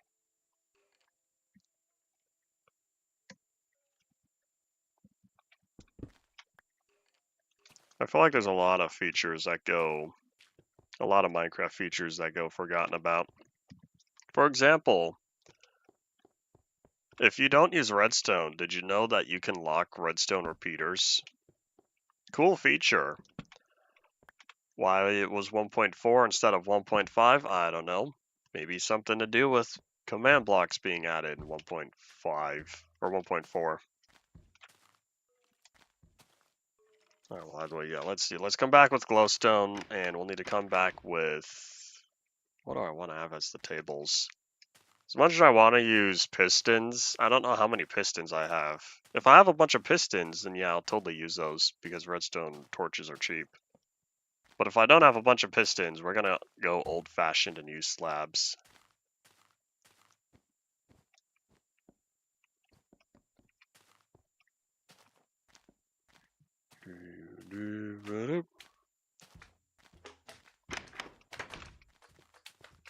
I feel like there's a lot of features that go... A lot of Minecraft features that go forgotten about. For example, if you don't use redstone, did you know that you can lock redstone repeaters? Cool feature. Why it was 1.4 instead of 1.5, I don't know. Maybe something to do with command blocks being added in 1.5 or 1.4. Alright, well, how do we go? Let's see. Let's come back with glowstone, and we'll need to come back with... What do I want to have as the tables? As much as I want to use pistons, I don't know how many pistons I have. If I have a bunch of pistons, then yeah, I'll totally use those, because redstone torches are cheap. But if I don't have a bunch of pistons, we're gonna go old-fashioned and use slabs.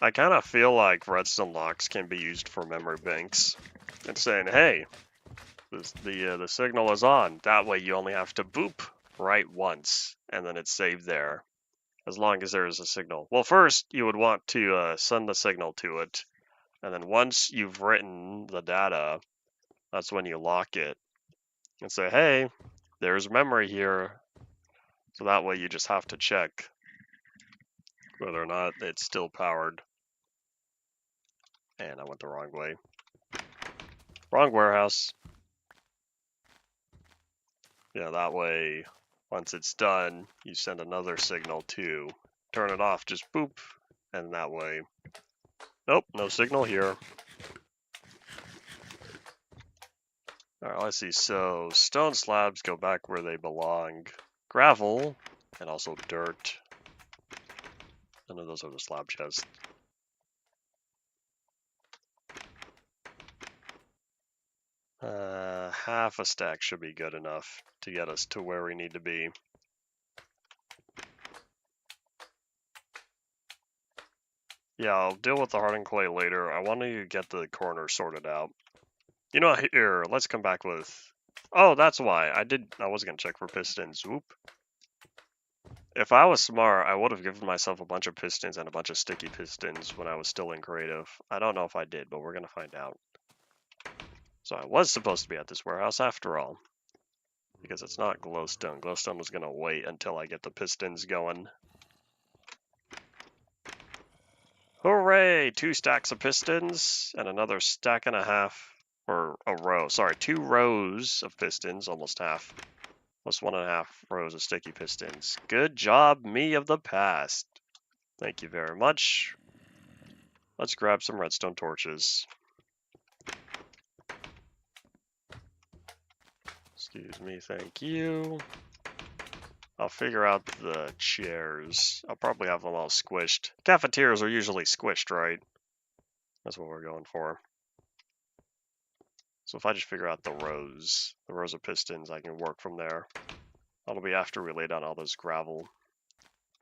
I kind of feel like redstone locks can be used for memory banks. It's saying, hey, the signal is on. That way you only have to boop right once, and then it's saved there, as long as there is a signal. Well, first you would want to send the signal to it, and then once you've written the data, that's when you lock it and say, hey, there's memory here. So that way you just have to check whether or not it's still powered. And I went the wrong way. Wrong warehouse. Yeah, that way, once it's done, you send another signal to turn it off, just boop, and that way. Nope, no signal here. Alright, let's see. So, stone slabs go back where they belong. Gravel, and also dirt. None of those are the slab chests. Half a stack should be good enough to get us to where we need to be. Yeah, I'll deal with the hardened clay later. I want to get the corner sorted out. You know, here, let's come back with... Oh, that's why. I was going to check for pistons. Whoop. If I was smart, I would have given myself a bunch of pistons and a bunch of sticky pistons when I was still in creative. I don't know if I did, but we're going to find out. So I was supposed to be at this warehouse after all. Because it's not glowstone. Glowstone was going to wait until I get the pistons going. Hooray! 2 stacks of pistons and another stack and a half, or a row. Sorry, 2 rows of pistons, almost half. Plus 1.5 rows of sticky pistons. Good job, me of the past. Thank you very much. Let's grab some redstone torches. Excuse me, thank you. I'll figure out the chairs. I'll probably have them all squished. Cafeterias are usually squished, right? That's what we're going for. So if I just figure out the rows of pistons, I can work from there. That'll be after we lay down all this gravel.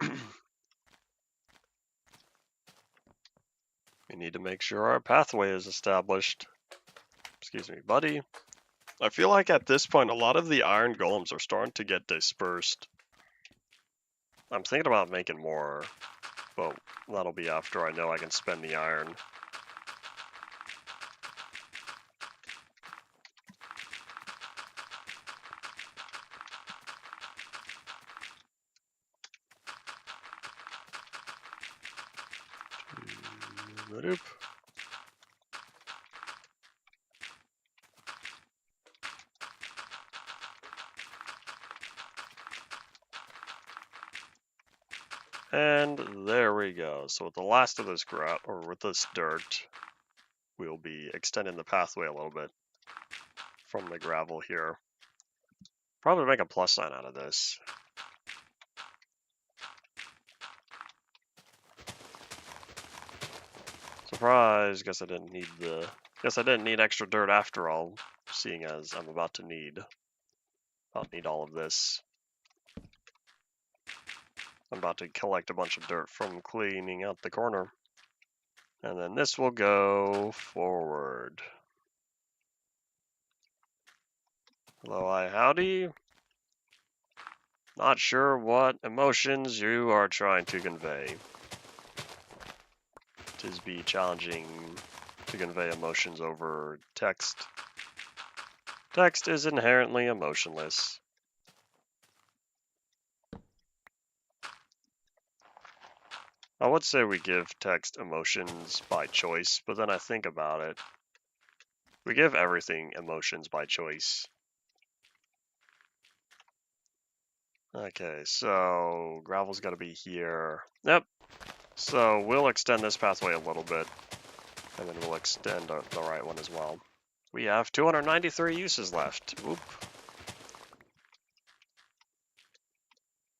We need to make sure our pathway is established. Excuse me, buddy. I feel like at this point, a lot of the iron golems are starting to get dispersed. I'm thinking about making more But that'll be after I know I can spend the iron. Oop. And there we go. So with the last of this or with this dirt, we'll be extending the pathway a little bit from the gravel here. Probably make a plus sign out of this. Surprise! Guess I didn't need extra dirt after all, seeing as I'm about to need all of this. I'm about to collect a bunch of dirt from cleaning out the corner. And then this will go forward. Hello, hi, howdy. Not sure what emotions you are trying to convey. 'Tis be challenging to convey emotions over text. Text is inherently emotionless. I would say we give text emotions by choice, but then I think about it. We give everything emotions by choice. Okay, so gravel's got to be here. Yep. So we'll extend this pathway a little bit, and then we'll extend the right one as well. We have 293 uses left. Oop.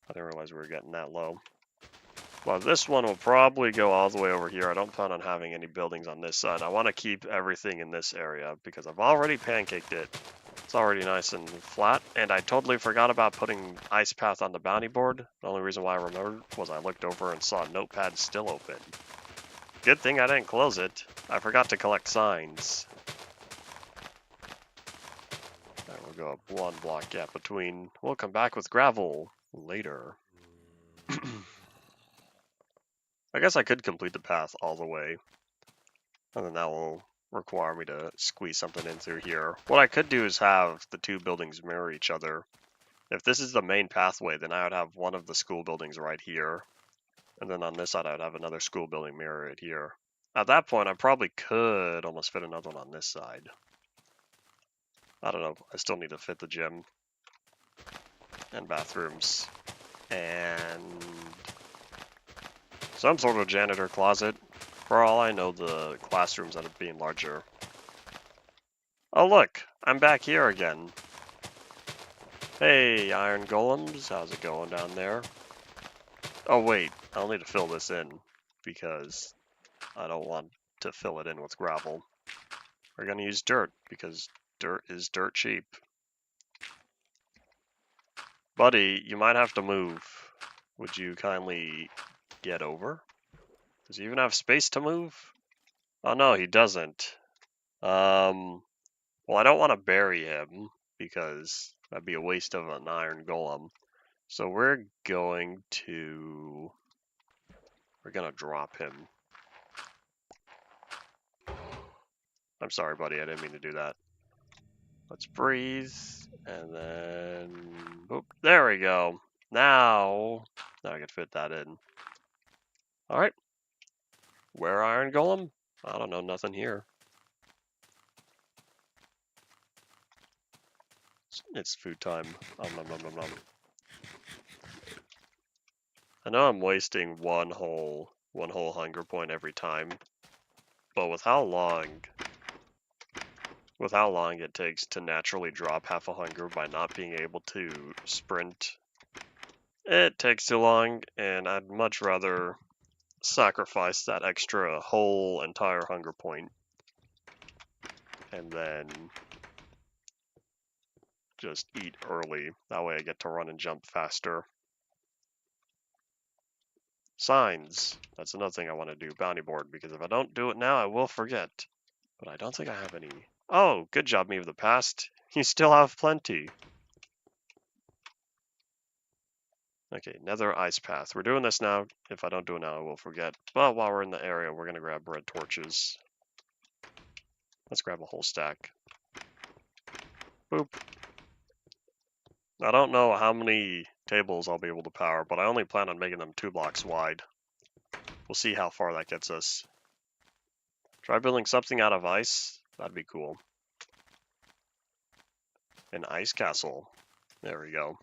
I didn't realize we were getting that low. Well, this one will probably go all the way over here. I don't plan on having any buildings on this side. I want to keep everything in this area because I've already pancaked it. It's already nice and flat, and I totally forgot about putting ice path on the bounty board. The only reason why I remembered was I looked over and saw Notepad still open. Good thing I didn't close it. I forgot to collect signs. Alright, we'll go up one block gap between. We'll come back with gravel later. I guess I could complete the path all the way, and then that will require me to squeeze something in through here. What I could do is have the two buildings mirror each other. If this is the main pathway, then I would have one of the school buildings right here, and then on this side I would have another school building mirror it here. At that point, I probably could almost fit another one on this side. I don't know, I still need to fit the gym and bathrooms and some sort of janitor closet. For all I know, the classrooms end up being larger. Oh look, I'm back here again. Hey, iron golems, how's it going down there? Oh wait, I'll need to fill this in because I don't want to fill it in with gravel. We're gonna use dirt because dirt is dirt cheap. Buddy, you might have to move. Would you kindly get over? Does he even have space to move? Oh no, he doesn't. Well, I don't want to bury him because that'd be a waste of an iron golem. So we're gonna drop him. I'm sorry, buddy, I didn't mean to do that. Let's breathe, and then, oh, there we go. Now I can fit that in. All right, where iron golem? I don't know, nothing here. It's food time. Nom, nom, nom, nom. I know I'm wasting one whole hunger point every time, but with how long it takes to naturally drop half a hunger by not being able to sprint, it takes too long, and I'd much rather sacrifice that extra whole entire hunger point and then just eat early. That way I get to run and jump faster. Signs. That's another thing I want to do. Bounty board, because if I don't do it now, I will forget. But I don't think I have any. Oh, good job, me of the past. You still have plenty. Okay, nether ice path. We're doing this now. If I don't do it now, I will forget. But while we're in the area, we're going to grab red torches. Let's grab a whole stack. Boop. I don't know how many tables I'll be able to power, but I only plan on making them 2 blocks wide. We'll see how far that gets us. Try building something out of ice. That'd be cool. An ice castle. There we go.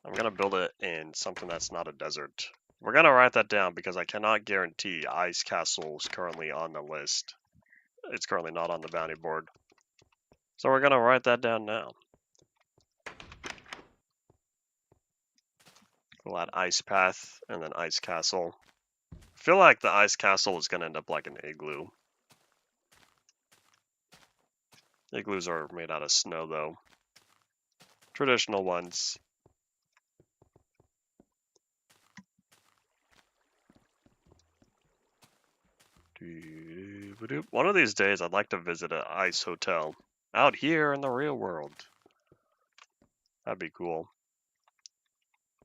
I'm going to build it in something that's not a desert. We're going to write that down because I cannot guarantee ice castles currently on the list. It's currently not on the bounty board. So we're going to write that down now. We'll add ice path and then ice castle. I feel like the ice castle is going to end up like an igloo. Igloos are made out of snow though. Traditional ones. One of these days I'd like to visit an ice hotel out here in the real world. That'd be cool.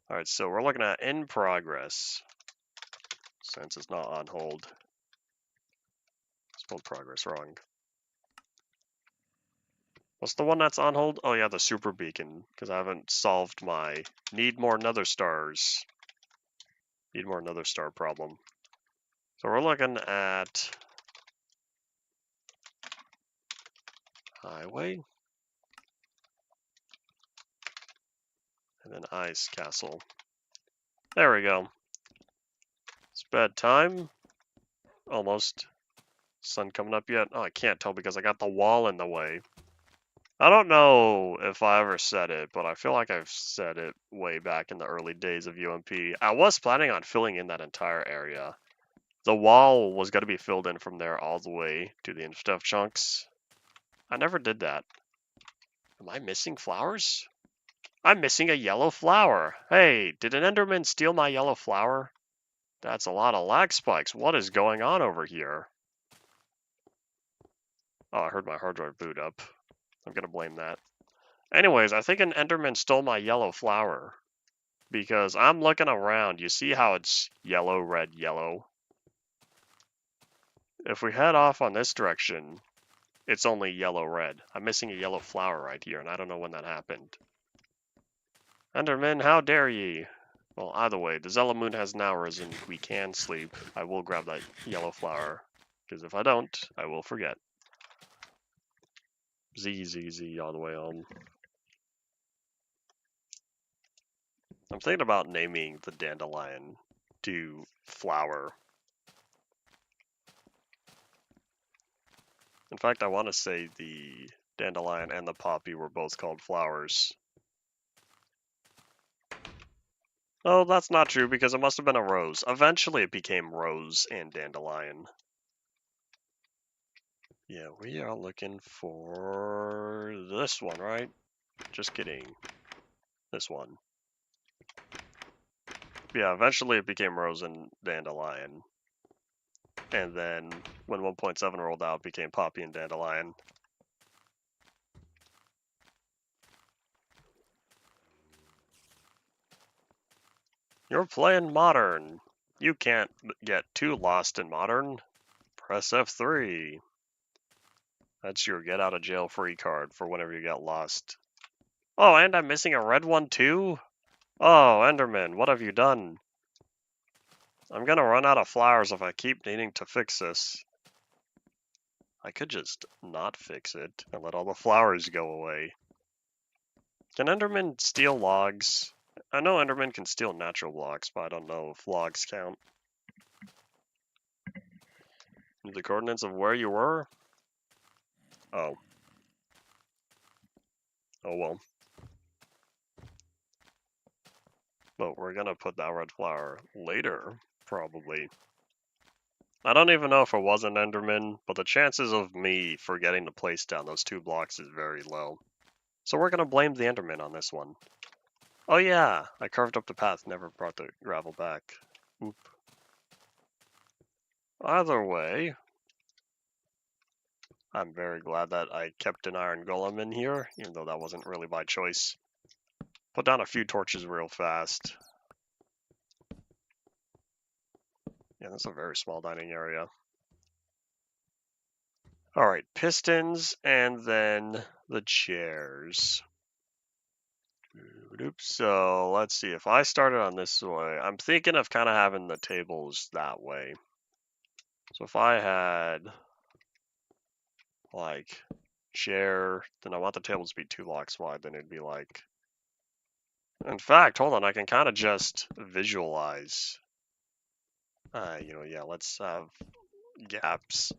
Alright, so we're looking at in progress. Since it's not on hold. Spelled progress wrong. What's the one that's on hold? Oh yeah, the super beacon. Because I haven't solved my need more nether stars. Need more nether star problem. So we're looking at highway. And then ice castle. There we go. It's bedtime. Almost. Sun coming up yet? Oh, I can't tell because I got the wall in the way. I don't know if I ever said it, but I feel like I've said it way back in the early days of UMP. I was planning on filling in that entire area. The wall was going to be filled in from there all the way to the stuff chunks. I never did that. Am I missing flowers? I'm missing a yellow flower. Hey, did an Enderman steal my yellow flower? That's a lot of lag spikes. What is going on over here? Oh, I heard my hard drive boot up. I'm going to blame that. Anyways, I think an Enderman stole my yellow flower. Because I'm looking around. You see how it's yellow, red, yellow? If we head off on this direction, it's only yellow, red. I'm missing a yellow flower right here, and I don't know when that happened. Enderman, how dare ye? Well, either way, the Zella moon has now risen. We can sleep. I will grab that yellow flower. Because if I don't, I will forget. Z all the way home. I'm thinking about naming the dandelion to flower. In fact, I want to say the dandelion and the poppy were both called flowers. Oh, that's not true because it must have been a rose. Eventually it became rose and dandelion. Yeah, we are looking for this one, right? Just kidding. This one. Yeah, eventually it became rose and dandelion. And then when 1.7 rolled out, it became poppy and dandelion. You're playing modern. You can't get too lost in modern. Press F3. That's your get out of jail free card for whenever you get lost. Oh, and I'm missing a red one too? Oh, Enderman, what have you done? I'm gonna run out of flowers if I keep needing to fix this. I could just not fix it and let all the flowers go away. Can Enderman steal logs? I know Enderman can steal natural blocks, but I don't know if logs count. The coordinates of where you were? Oh. Oh well. But we're gonna put that red flower later, probably. I don't even know if it was an Enderman, but the chances of me forgetting to place down those 2 blocks is very low. So we're gonna blame the Enderman on this one. Oh yeah, I carved up the path, never brought the gravel back. Oop. Either way, I'm very glad that I kept an iron golem in here, even though that wasn't really by choice. Put down a few torches real fast. Yeah, that's a very small dining area. All right, pistons and then the chairs. So let's see, if I started on this way, I'm thinking of kind of having the tables that way. So if I had like chair, then I want the tables to be 2 blocks wide, then it'd be like, in fact, hold on, I can kind of just visualize. Yeah, let's have gaps.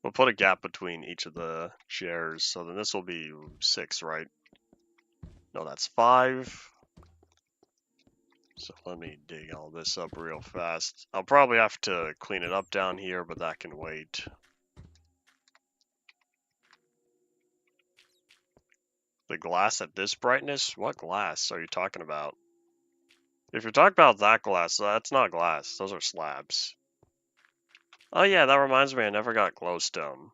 We'll put a gap between each of the chairs, so then this will be 6, right? No, that's 5. So let me dig all this up real fast. I'll probably have to clean it up down here, but that can wait. The glass at this brightness? What glass are you talking about? If you're talking about that glass, that's not glass. Those are slabs. Oh yeah, that reminds me, I never got glowstone.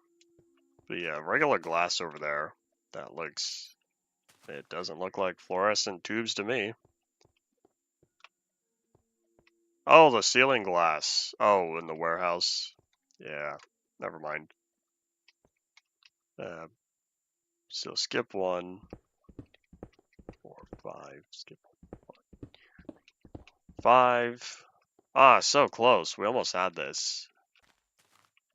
But yeah, regular glass over there. That looks... It doesn't look like fluorescent tubes to me. Oh, the ceiling glass. Oh, in the warehouse. Yeah, never mind. So skip 1, 4, 5, skip 5. Ah, so close. We almost had this.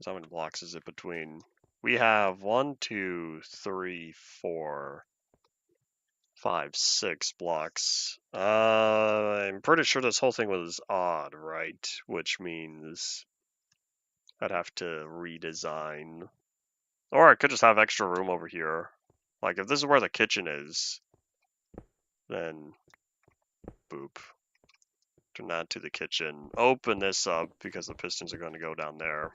How many blocks is it between? We have 1, 2, 3, 4, 5, 6 blocks. I'm pretty sure this whole thing was odd, right? Which means I'd have to redesign. Or I could just have extra room over here. Like, if this is where the kitchen is, then boop. Turn that to the kitchen. Open this up because the pistons are going to go down there.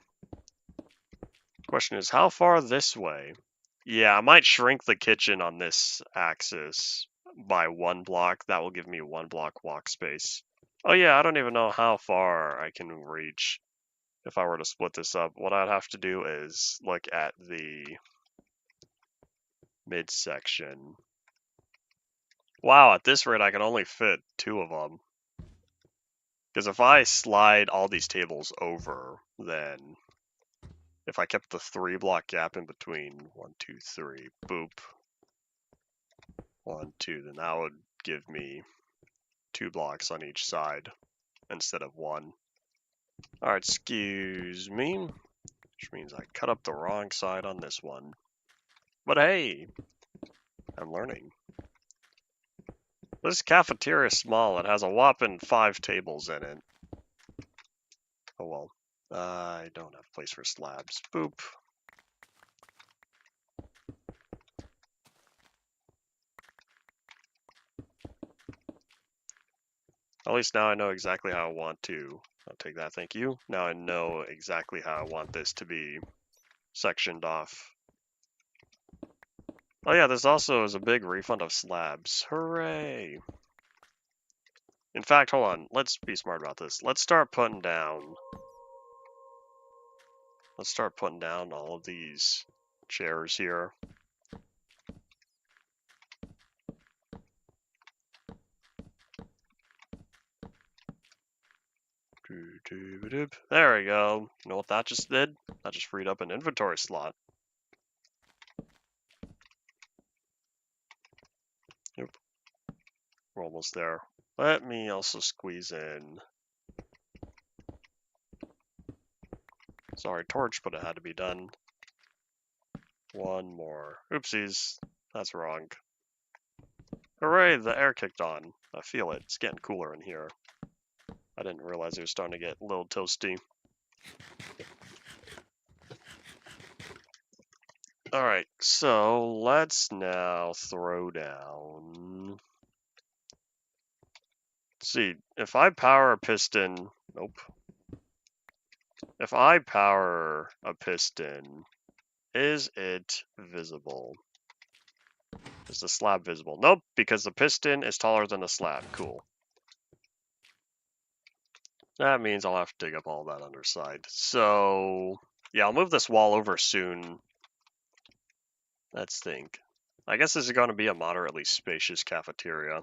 Question is, how far this way? Yeah, I might shrink the kitchen on this axis by 1 block. That will give me 1 block walk space. Oh yeah, I don't even know how far I can reach if I were to split this up. What I'd have to do is look at the midsection. Wow, at this rate I can only fit 2 of them. Because if I slide all these tables over, then if I kept the 3 block gap in between, 1, 2, 3, boop, 1, 2, then that would give me 2 blocks on each side instead of 1. Alright, excuse me, which means I cut up the wrong side on this one. But hey, I'm learning. This cafeteria is small. It has a whopping 5 tables in it. Oh well. I don't have a place for slabs. Boop. At least now I know exactly how I want to. I'll take that, thank you. Now I know exactly how I want this to be sectioned off. Oh yeah, this also is a big refund of slabs. Hooray! In fact, hold on. Let's be smart about this. Let's start putting down all of these chairs here. There we go. You know what that just did? That just freed up an inventory slot. Yep. We're almost there. Let me also squeeze in. Sorry, torch, but it had to be done. 1 more. Oopsies. That's wrong. Hooray, the air kicked on. I feel it. It's getting cooler in here. I didn't realize it was starting to get a little toasty. Alright, so let's now throw down... Let's see, if I power a piston... Nope. If I power a piston, is it visible? Is the slab visible? Nope, because the piston is taller than the slab. Cool. That means I'll have to dig up all that underside. So, yeah, I'll move this wall over soon. Let's think. I guess this is going to be a moderately spacious cafeteria.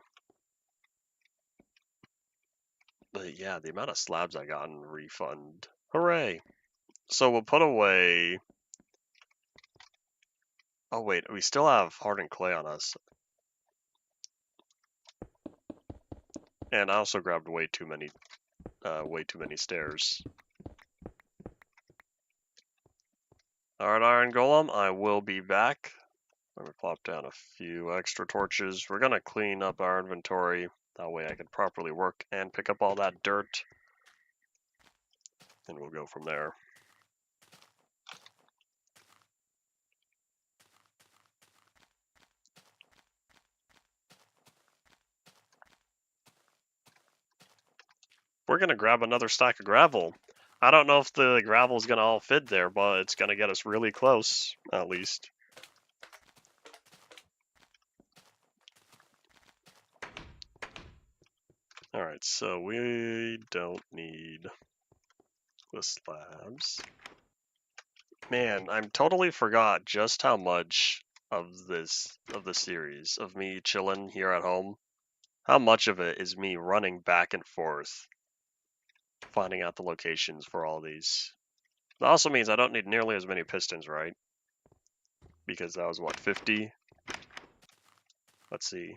But yeah, the amount of slabs I got in refund. Hooray! So we'll put away... Oh wait, we still have hardened clay on us. And I also grabbed way too many stairs. Alright, Iron Golem, I will be back. Let me plop down a few extra torches. We're gonna clean up our inventory. That way I can properly work and pick up all that dirt. And we'll go from there. We're gonna grab another stack of gravel. I don't know if the gravel's gonna all fit there, but it's gonna get us really close, at least. Alright, so we don't need the slabs. Man, I totally forgot just how much of the series, of me chilling here at home, how much of it is me running back and forth, finding out the locations for all these. That also means I don't need nearly as many pistons, right? Because that was, what, 50? Let's see.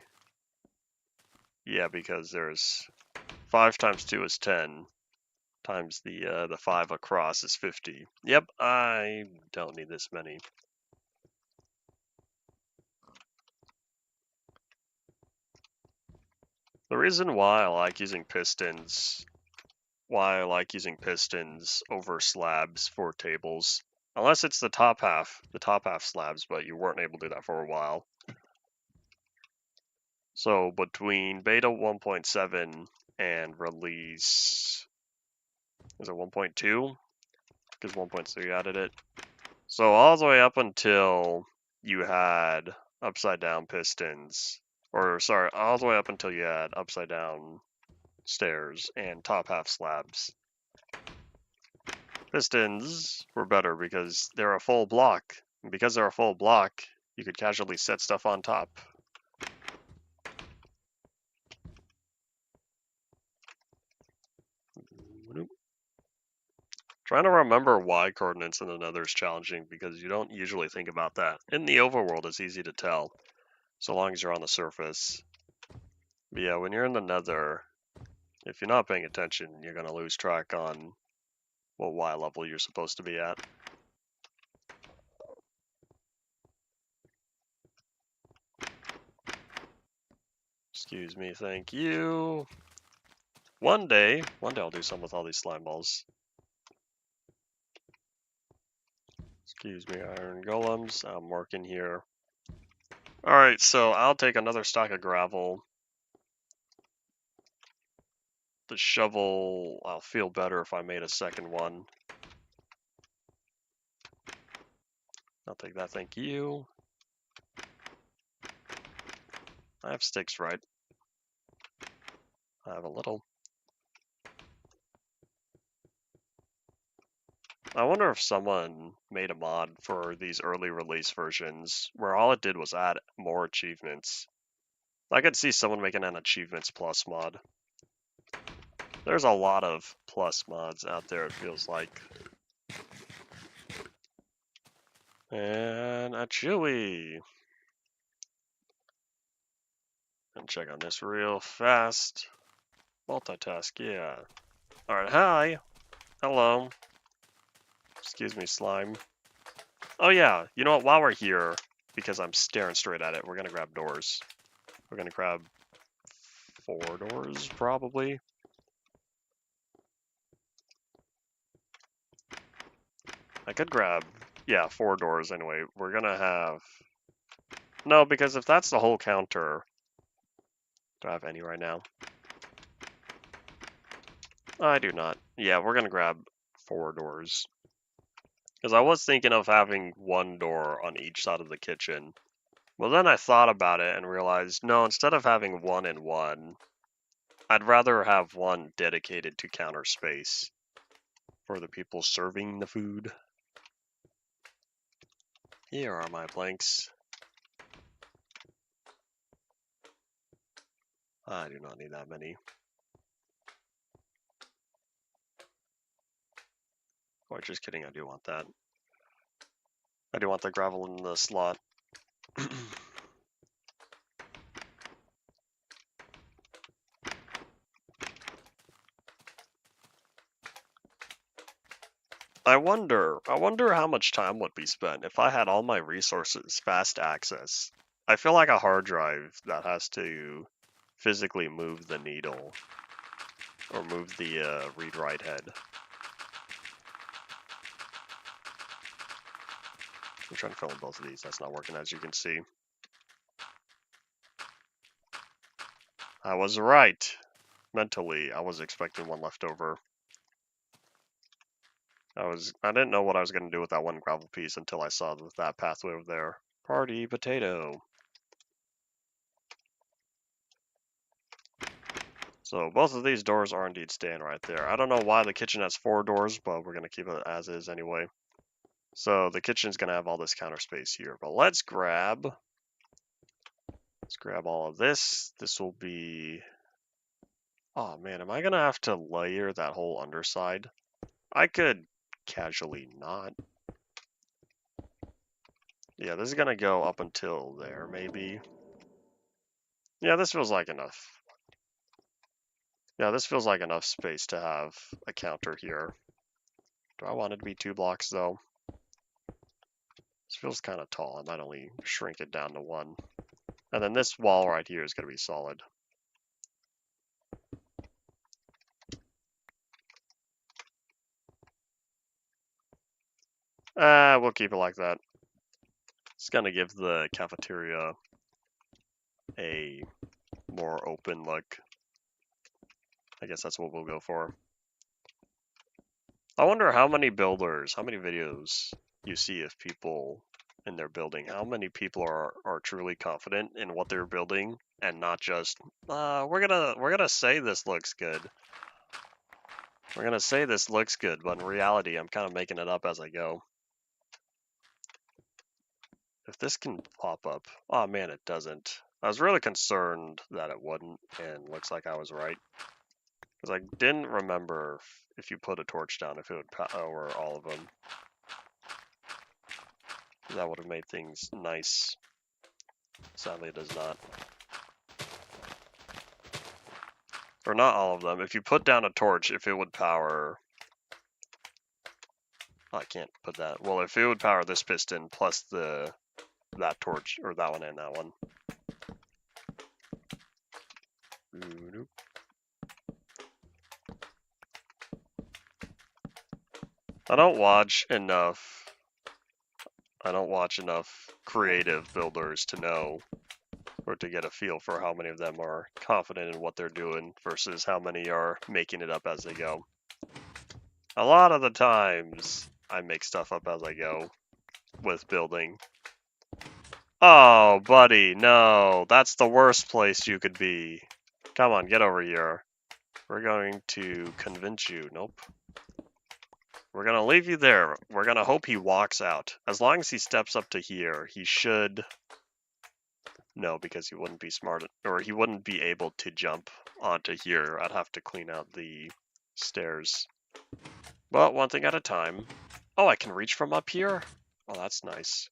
Yeah, because there's 5 times 2 is 10, times the 5 across is 50. Yep, I don't need this many. The reason why I like using pistons over slabs for tables, unless it's the top half slabs, but you weren't able to do that for a while. So between beta 1.7 and release, is it 1.2? Because 1.3 added it. So all the way up until you had upside down pistons, or sorry, all the way up until you had upside down stairs and top half slabs. Pistons were better because they're a full block. And because they're a full block, you could casually set stuff on top. Trying to remember why coordinates in the Nether is challenging because you don't usually think about that. In the overworld, it's easy to tell, so long as you're on the surface. But yeah, when you're in the Nether, if you're not paying attention, you're going to lose track on what Y level you're supposed to be at. Excuse me, thank you. One day I'll do something with all these slime balls. Excuse me, iron golems. I'm working here. Alright, so I'll take another stack of gravel. The shovel, I'll feel better if I made a second one. I'll take that, thank you. I have sticks, right? I have a little. I wonder if someone made a mod for these early release versions where all it did was add more achievements. I could see someone making an achievements plus mod. There's a lot of plus mods out there, it feels like. And a chewy. And check on this real fast. Multitask, yeah. Alright, hi. Hello. Excuse me, slime. Oh yeah, you know what, while we're here, because I'm staring straight at it, we're gonna grab doors. We're gonna grab 4 doors, probably. I could grab, yeah, 4 doors anyway. We're gonna have... No, because if that's the whole counter... Do I have any right now? I do not. Yeah, we're gonna grab 4 doors. Because I was thinking of having 1 door on each side of the kitchen. Well, then I thought about it and realized, no, instead of having 1 and 1, I'd rather have 1 dedicated to counter space for the people serving the food. Here are my planks. I do not need that many. Oh, just kidding, I do want that. I do want the gravel in the slot. I wonder how much time would be spent if I had all my resources fast access. I feel like a hard drive that has to physically move the needle or move the read-write head. I'm trying to fill in both of these. That's not working, as you can see. I was right. Mentally, I was expecting one left over. I didn't know what I was going to do with that one gravel piece until I saw that pathway over there. Party potato. So both of these doors are indeed staying right there. I don't know why the kitchen has 4 doors, but we're going to keep it as is anyway. So the kitchen's going to have all this counter space here. But let's grab all of this. This will be... Oh man, am I going to have to layer that whole underside? I could casually not. Yeah, this is going to go up until there, maybe. Yeah, this feels like enough. Yeah, this feels like enough space to have a counter here. Do I want it to be 2 blocks, though? This feels kind of tall. I might only shrink it down to 1. And then this wall right here is going to be solid. We'll keep it like that. It's going to give the cafeteria a more open look. I guess that's what we'll go for. I wonder how many builders, how many videos you see of people in their building, how many people are truly confident in what they're building and not just, we're gonna say this looks good. We're gonna say this looks good, but in reality, I'm kind of making it up as I go. If this can pop up, oh man, it doesn't. I was really concerned that it wouldn't, and looks like I was right. Because I didn't remember if you put a torch down, if it would power all of them. That would have made things nice. Sadly, it does not. Or not all of them. If you put down a torch, if it would power... Oh, I can't put that. Well, if it would power this piston plus that torch, or that one and that one. I don't watch enough creative builders to know or to get a feel for how many of them are confident in what they're doing versus how many are making it up as they go. A lot of the times, I make stuff up as I go with building. Oh, buddy, no. That's the worst place you could be. Come on, get over here. We're going to convince you. Nope. We're going to leave you there. We're going to hope he walks out. As long as he steps up to here, he should... No, because he wouldn't be smart, or he wouldn't be able to jump onto here. I'd have to clean out the stairs. But one thing at a time. Oh, I can reach from up here? Oh, that's nice.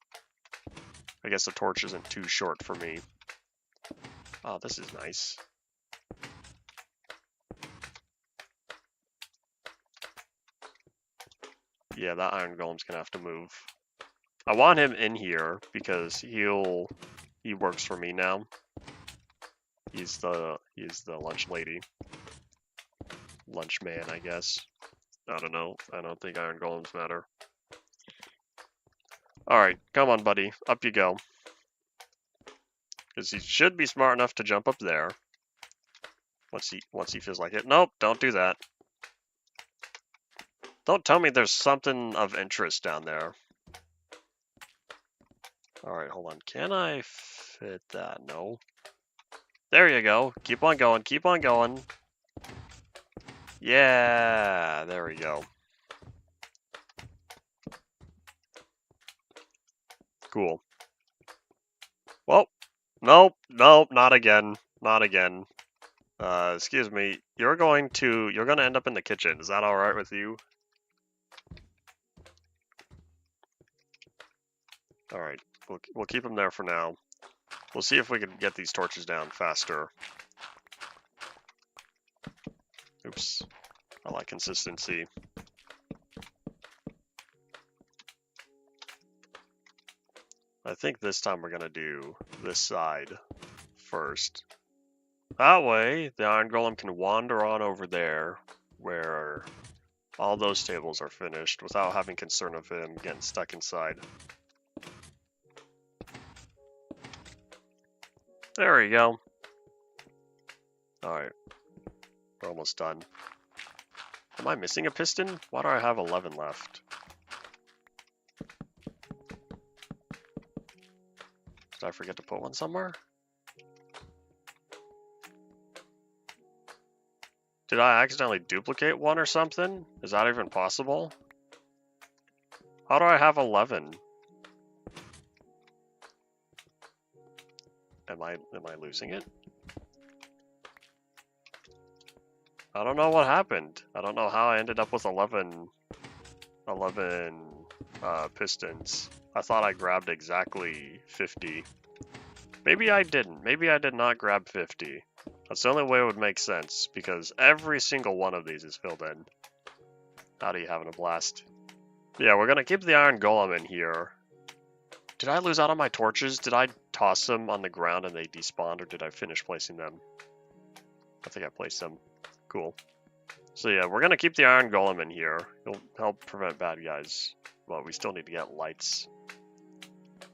I guess the torch isn't too short for me. Oh, this is nice. Yeah, that iron golem's gonna have to move. I want him in here because he works for me now. He's the lunch lady. Lunch man, I guess. I don't know. I don't think iron golems matter. Alright, come on, buddy. Up you go. Because he should be smart enough to jump up there. Once he feels like it. Nope, don't do that. Don't tell me there's something of interest down there. Alright, hold on. Can I fit that? No. There you go. Keep on going. Keep on going. Yeah, there we go. Cool. Well, nope, not again. Not again. Excuse me. You're gonna end up in the kitchen. Is that alright with you? Alright, we'll keep him there for now. We'll see if we can get these torches down faster. Oops. I like consistency. I think this time we're gonna do this side first. That way, the iron golem can wander on over there, where all those tables are finished, without having concern of him getting stuck inside. There we go. Alright. We're almost done. Am I missing a piston? Why do I have 11 left? Did I forget to put one somewhere? Did I accidentally duplicate one or something? Is that even possible? How do I have 11? Am I losing it? I don't know what happened. I don't know how I ended up with 11 pistons. I thought I grabbed exactly 50. Maybe I didn't. Maybe I did not grab 50. That's the only way it would make sense, because every single one of these is filled in. Howdy, you having a blast? Yeah, we're gonna keep the iron golem in here. Did I lose out on my torches? Did I toss them on the ground and they despawned, or did I finish placing them? I think I placed them. Cool. So yeah, we're gonna keep the iron golem in here. It'll help prevent bad guys. Well, we still need to get lights.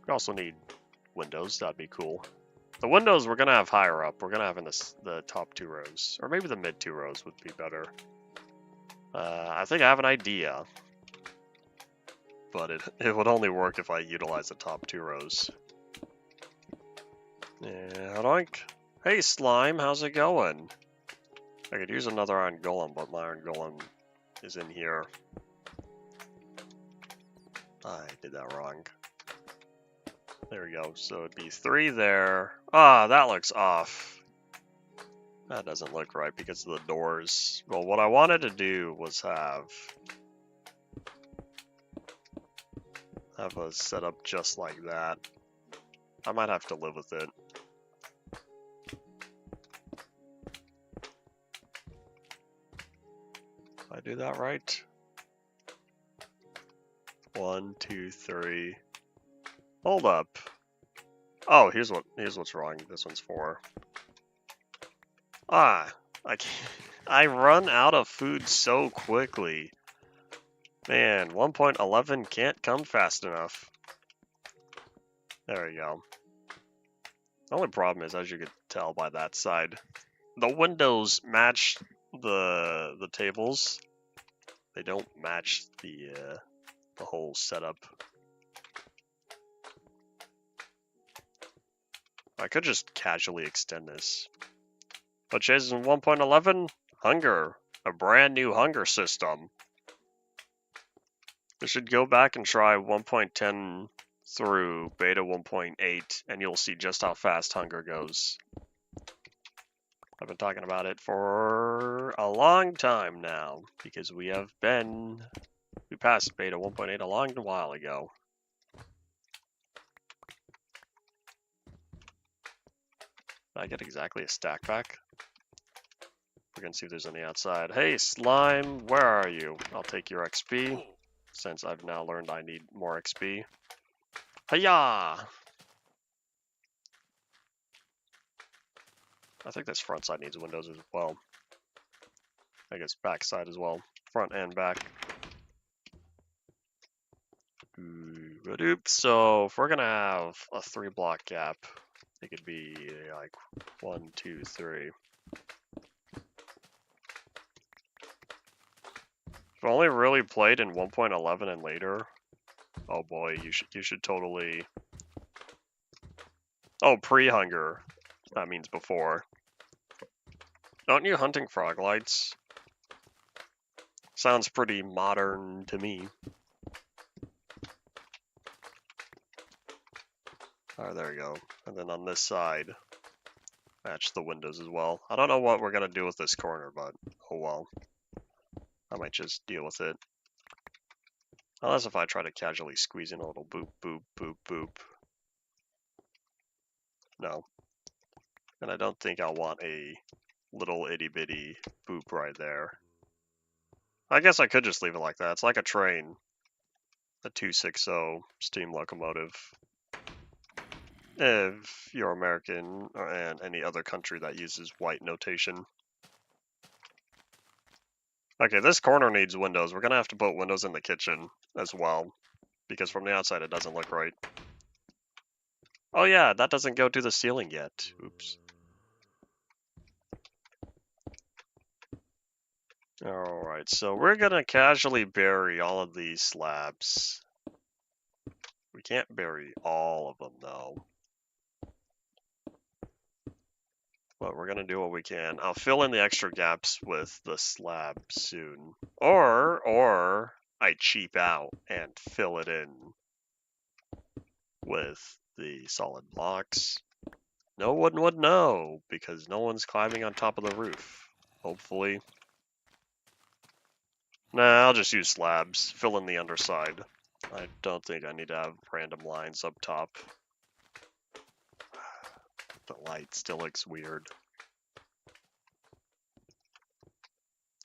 We also need windows. That'd be cool. The windows we're gonna have higher up. We're gonna have in the top 2 rows, or maybe the mid 2 rows would be better. I think I have an idea, but it would only work if I utilize the top 2 rows. Yeah, doink. Hey slime, how's it going? I could use another iron golem, but my iron golem is in here. I did that wrong. There we go. So it'd be 3 there. Ah, that looks off. That doesn't look right because of the doors. Well, what I wanted to do was have a setup just like that. I might have to live with it. Did I do that right? 1, 2, 3. Hold up. Oh, here's what's wrong. This one's 4. Ah, I run out of food so quickly. Man, 1.11 can't come fast enough. There we go. The only problem is, as you can tell by that side, the windows match the tables. They don't match the whole setup. I could just casually extend this. But changes in 1.11, hunger, a brand new hunger system. We should go back and try 1.10 through beta 1.8, and you'll see just how fast hunger goes. I've been talking about it for a long time now, because we passed beta 1.8 a long while ago. Did I get exactly a stack back? We're gonna see if there's any outside. Hey slime, where are you? I'll take your XP, since I've now learned I need more XP. Hiya! I think this front side needs windows as well. I guess back side as well. Front and back. So if we're gonna have a 3-block gap, it could be like 1, 2, 3. If I only really played in 1.11 and later, oh boy, you should totally. Oh, pre-hunger. That means before. Aren't you hunting frog lights? Sounds pretty modern to me. Alright, there we go. And then on this side, match the windows as well. I don't know what we're gonna do with this corner, but oh well. I might just deal with it. Unless if I try to casually squeeze in a little boop, boop, boop, boop. No. And I don't think I'll want a little itty bitty boop right there. I guess I could just leave it like that. It's like a train. A 260 steam locomotive. If you're American and any other country that uses white notation. Okay, this corner needs windows. We're gonna have to put windows in the kitchen as well, because from the outside it doesn't look right. Oh yeah, that doesn't go to the ceiling yet. Oops. Alright, so we're gonna casually bury all of these slabs. We can't bury all of them though. But we're gonna do what we can. I'll fill in the extra gaps with the slab soon. Or I cheap out and fill it in with the solid blocks. No one would know because no one's climbing on top of the roof. Hopefully. Nah, I'll just use slabs. Fill in the underside. I don't think I need to have random lines up top. The light still looks weird.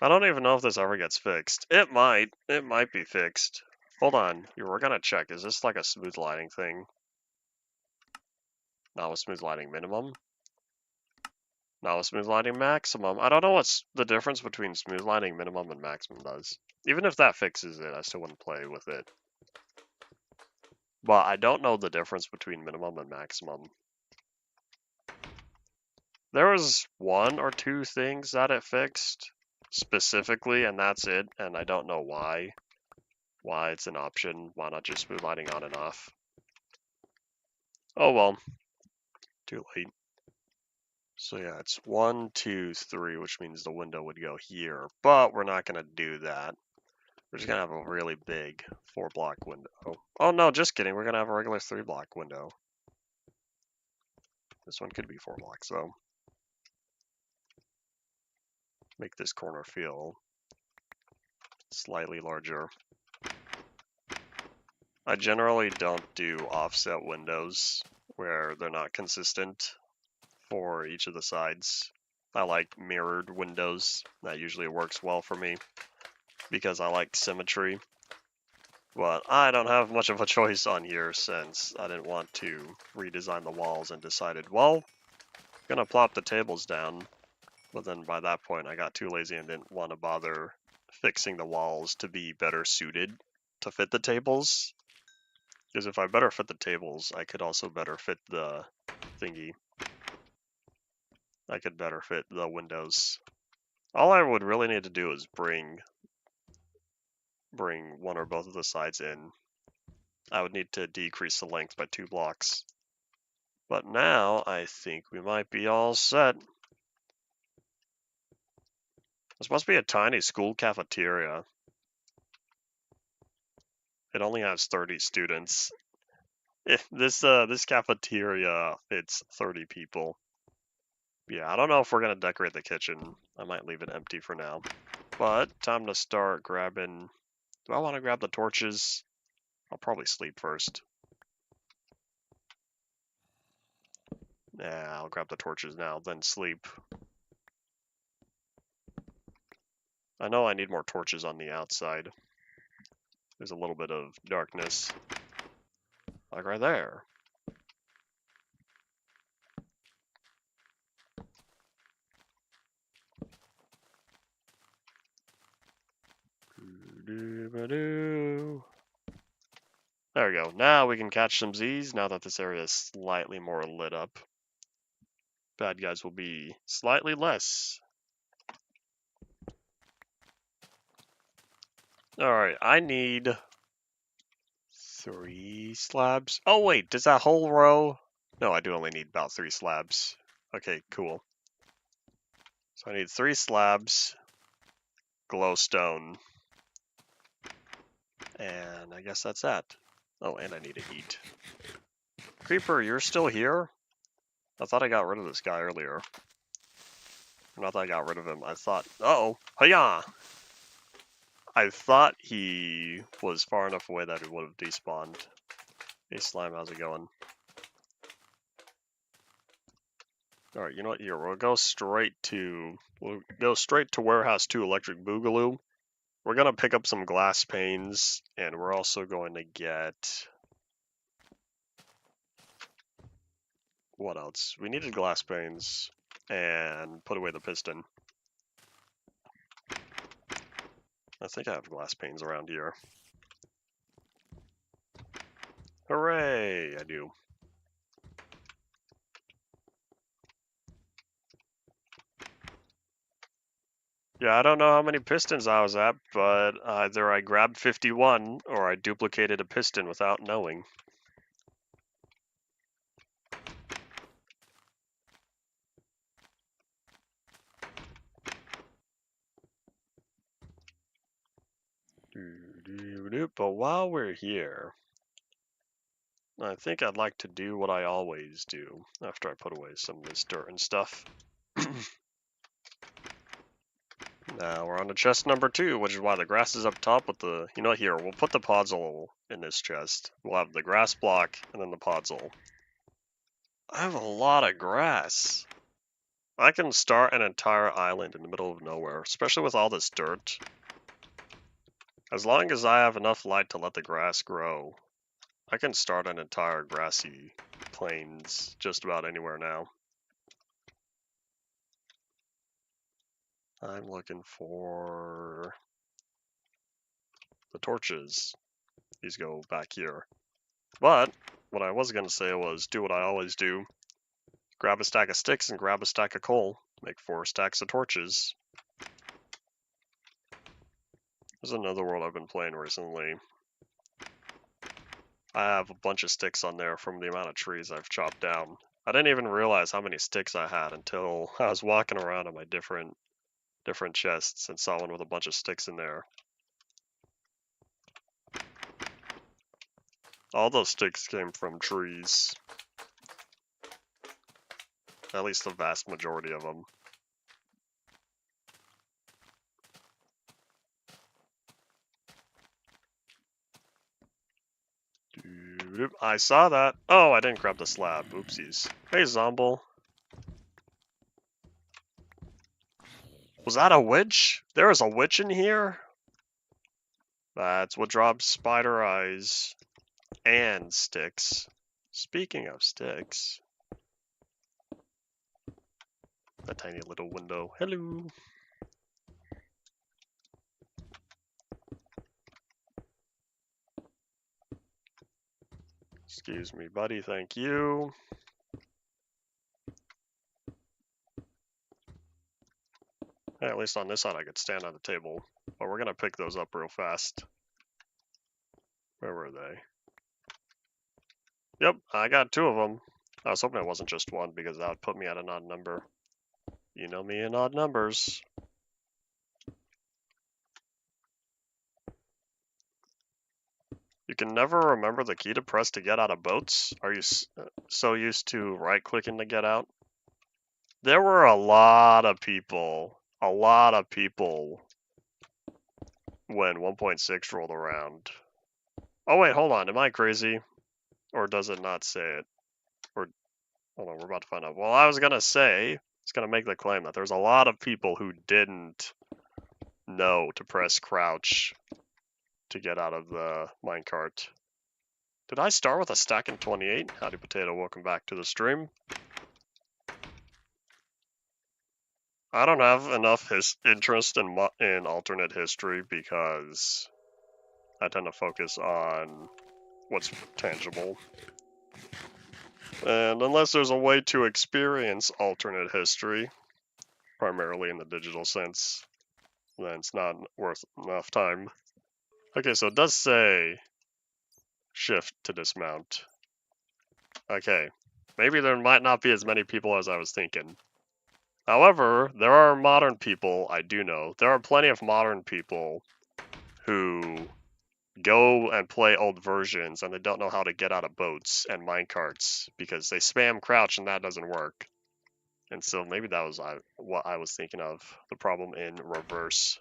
I don't even know if this ever gets fixed. It might. It might be fixed. Hold on. We're gonna check. Is this like a smooth lighting thing? Not a smooth lighting minimum? Not a smooth lighting maximum. I don't know what's the difference between smooth lighting minimum and maximum does. Even if that fixes it, I still wouldn't play with it. But I don't know the difference between minimum and maximum. There was one or two things that it fixed specifically, and that's it. And I don't know why. Why it's an option. Why not just smooth lighting on and off? Oh well. Too late. So yeah, it's 1, 2, 3, which means the window would go here. But we're not going to do that. We're just going to have a really big 4-block window. Oh no, just kidding. We're going to have a regular 3-block window. This one could be 4 blocks though. Make this corner feel slightly larger. I generally don't do offset windows where they're not consistent for each of the sides. I like mirrored windows. That usually works well for me because I like symmetry. But I don't have much of a choice on here since I didn't want to redesign the walls and decided, well, I'm gonna plop the tables down. But then by that point I got too lazy and didn't want to bother fixing the walls to be better suited to fit the tables. Because if I better fit the tables, I could also better fit the thingy. I could better fit the windows. All I would really need to do is bring one or both of the sides in. I would need to decrease the length by 2 blocks. But now I think we might be all set. This must be a tiny school cafeteria. It only has 30 students. This cafeteria fits 30 people. Yeah, I don't know if we're gonna decorate the kitchen. I might leave it empty for now. But time to start grabbing. Do I want to grab the torches? I'll probably sleep first. Nah, I'll grab the torches now, then sleep. I know I need more torches on the outside. There's a little bit of darkness. Like right there. There we go. Now we can catch some Z's now that this area is slightly more lit up. Bad guys will be slightly less. Alright, I need 3 slabs. Oh wait, does that whole row? No, I do only need about 3 slabs. Okay, cool. So I need 3 slabs, glowstone, and I guess that's that. Oh, and I need to eat. Creeper, you're still here? I thought I got rid of this guy earlier. Not that I got rid of him. I thought, uh-oh, hiya! I thought he was far enough away that it would have despawned. Hey Slime, how's it going? Alright, you know what, here, we'll go straight to Warehouse 2 Electric Boogaloo. We're gonna pick up some glass panes, and we're also going to get... What else? We needed glass panes, and put away the piston. I think I have glass panes around here. Hooray! I do. Yeah, I don't know how many pistons I was at, but either I grabbed 51 or I duplicated a piston without knowing. But while we're here, I think I'd like to do what I always do after I put away some of this dirt and stuff. Now we're on to chest number 2, which is why the grass is up top with the... You know, here, we'll put the podzol in this chest. We'll have the grass block and then the podzol. I have a lot of grass. I can start an entire island in the middle of nowhere, especially with all this dirt. As long as I have enough light to let the grass grow, I can start an entire grassy plains just about anywhere now. I'm looking for the torches. These go back here. But what I was going to say was do what I always do. Grab a stack of sticks and grab a stack of coal. Make 4 stacks of torches. There's another world I've been playing recently. I have a bunch of sticks on there from the amount of trees I've chopped down. I didn't even realize how many sticks I had until I was walking around in my different chests and saw one with a bunch of sticks in there. All those sticks came from trees. At least the vast majority of them. I saw that. Oh, I didn't grab the slab. Oopsies. Hey, Zomble. Was that a witch? There is a witch in here? That's what drops spider eyes and sticks. Speaking of sticks. A tiny little window. Hello. Excuse me, buddy. Thank you. Hey, at least on this side I could stand on the table. But we're gonna pick those up real fast. Where were they? Yep, I got 2 of them. I was hoping it wasn't just 1 because that would put me at an odd number. You know me in odd numbers. You can never remember the key to press to get out of boats? Are you so used to right-clicking to get out? There were a lot of people when 1.6 rolled around. Oh wait, hold on, am I crazy? Or does it not say it? Or, hold on, we're about to find out. Well, I was gonna say, it's gonna make the claim that there's a lot of people who didn't know to press crouch to get out of the minecart. Did I start with a stack in 28? Howdy Potato, welcome back to the stream. I don't have enough interest in alternate history because I tend to focus on what's tangible. And unless there's a way to experience alternate history, primarily in the digital sense, then it's not worth enough time. Okay, so it does say shift to dismount. Okay, maybe there might not be as many people as I was thinking. However, there are modern people, I do know, there are plenty of modern people who go and play old versions and they don't know how to get out of boats and minecarts because they spam crouch and that doesn't work. And so maybe that was what I was thinking of, the problem in reverse.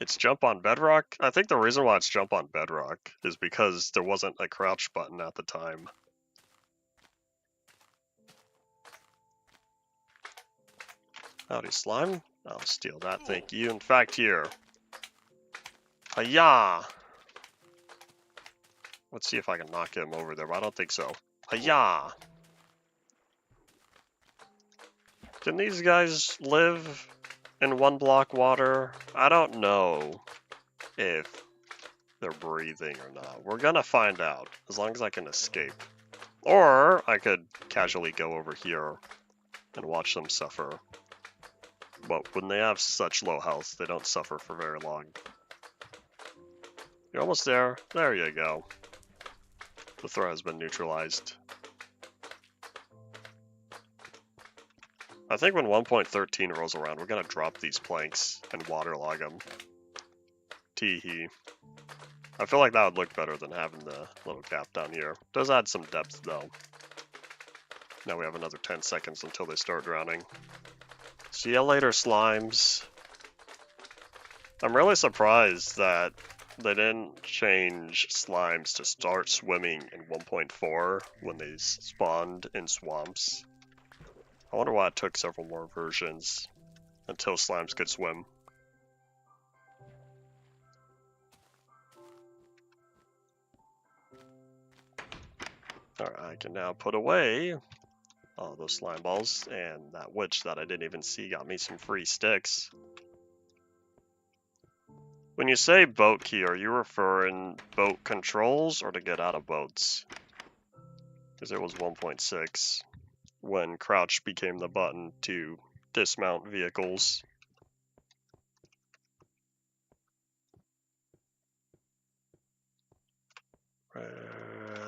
It's jump on bedrock? I think the reason why it's jump on bedrock is because there wasn't a crouch button at the time. Howdy, slime. I'll steal that, thank you. In fact, here. Hiya! Let's see if I can knock him over there, but I don't think so. Hiya! Can these guys live in 1 block water? I don't know if they're breathing or not. We're gonna find out, as long as I can escape. Or I could casually go over here and watch them suffer. But when they have such low health, they don't suffer for very long. You're almost there. There you go. The throw has been neutralized. I think when 1.13 rolls around, we're gonna drop these planks and waterlog them. Tee-hee. I feel like that would look better than having the little gap down here. Does add some depth though. Now we have another 10 seconds until they start drowning. See ya later, slimes. I'm really surprised that they didn't change slimes to start swimming in 1.4 when they spawned in swamps. I wonder why it took several more versions until slimes could swim. Alright, I can now put away all those slime balls, and that witch that I didn't even see got me some free sticks. When you say boat key, are you referring boat controls or to get out of boats? Because it was 1.6 when crouch became the button to dismount vehicles.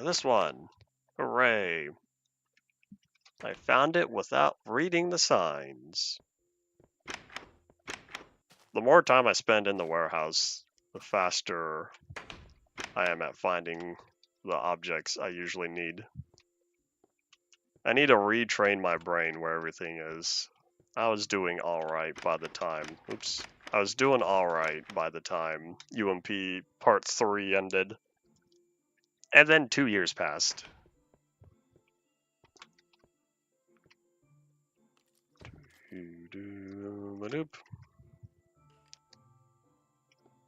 This one. Hooray. I found it without reading the signs. The more time I spend in the warehouse, the faster I am at finding the objects I usually need. I need to retrain my brain where everything is. I was doing alright by the time, I was doing alright by the time UMP Part 3 ended. And then 2 years passed.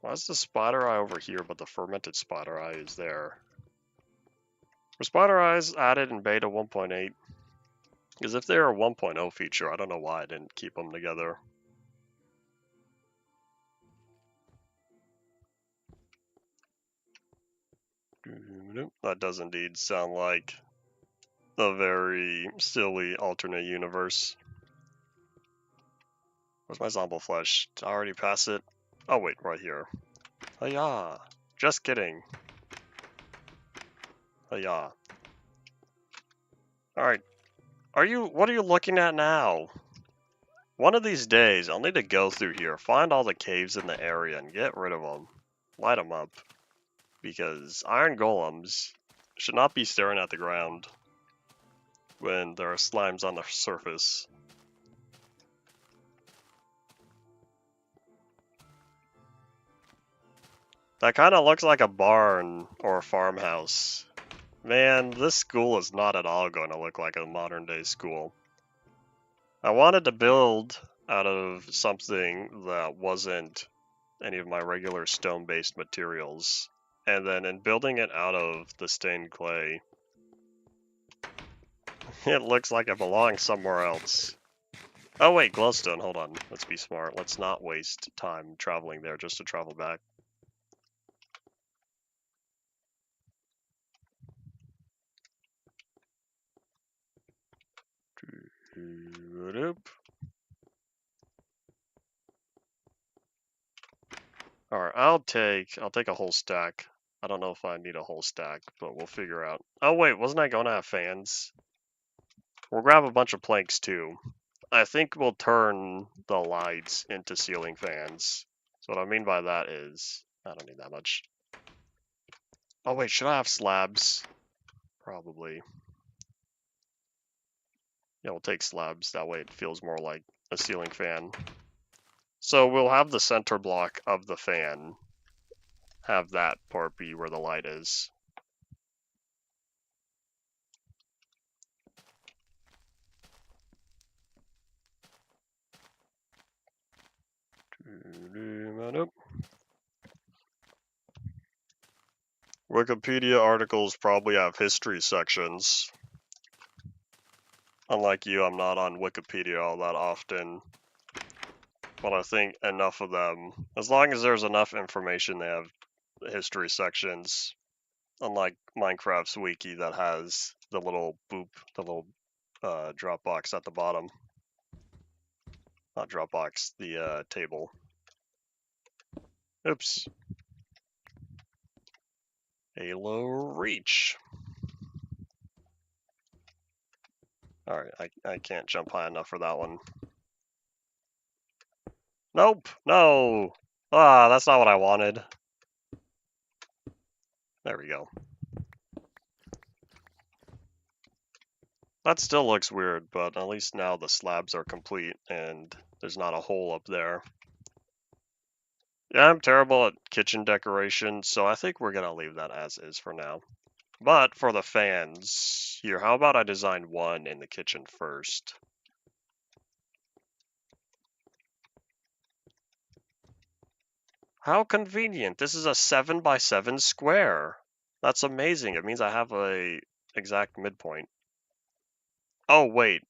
Why is the spider eye over here, but the fermented spider eye is there? Were spider eyes added in beta 1.8? Because if they're a 1.0 feature, I don't know why I didn't keep them together. That does indeed sound like a very silly alternate universe. Where's my zombie flesh? Did I already pass it? Oh wait, right here. Hiya! Just kidding. Hiya. Alright. What are you looking at now? One of these days, I'll need to go through here, find all the caves in the area, and get rid of them. Light them up. Because iron golems should not be staring at the ground when there are slimes on the surface. That kind of looks like a barn or a farmhouse. Man, this school is not at all going to look like a modern day school. I wanted to build out of something that wasn't any of my regular stone-based materials. And then in building it out of the stained clay, it looks like it belongs somewhere else. Oh wait, glowstone, hold on. Let's be smart. Let's not waste time traveling there just to travel back. Alright, I'll take a whole stack. I don't know if I need a whole stack, but we'll figure out. Oh wait, wasn't I gonna have fans? We'll grab a bunch of planks too. I think we'll turn the lights into ceiling fans. So what I mean by that is, I don't need that much. Oh wait, should I have slabs? Probably. Yeah, we'll take slabs. That way it feels more like a ceiling fan. So we'll have the center block of the fan. Have that part be where the light is. Wikipedia articles probably have history sections. Unlike you, I'm not on Wikipedia all that often. But I think enough of them, as long as there's enough information, they have history sections. Unlike Minecraft's wiki that has the little boop, the little drop box at the bottom. Not drop box, the table. Oops. Halo Reach. Alright, I can't jump high enough for that one. Nope, no! Ah, that's not what I wanted. There we go. That still looks weird, but at least now the slabs are complete and there's not a hole up there. Yeah, I'm terrible at kitchen decoration, so I think we're gonna leave that as is for now. But for the fans, here, how about I design one in the kitchen first? How convenient. This is a 7x7 square. That's amazing. It means I have a exact midpoint. Oh, wait.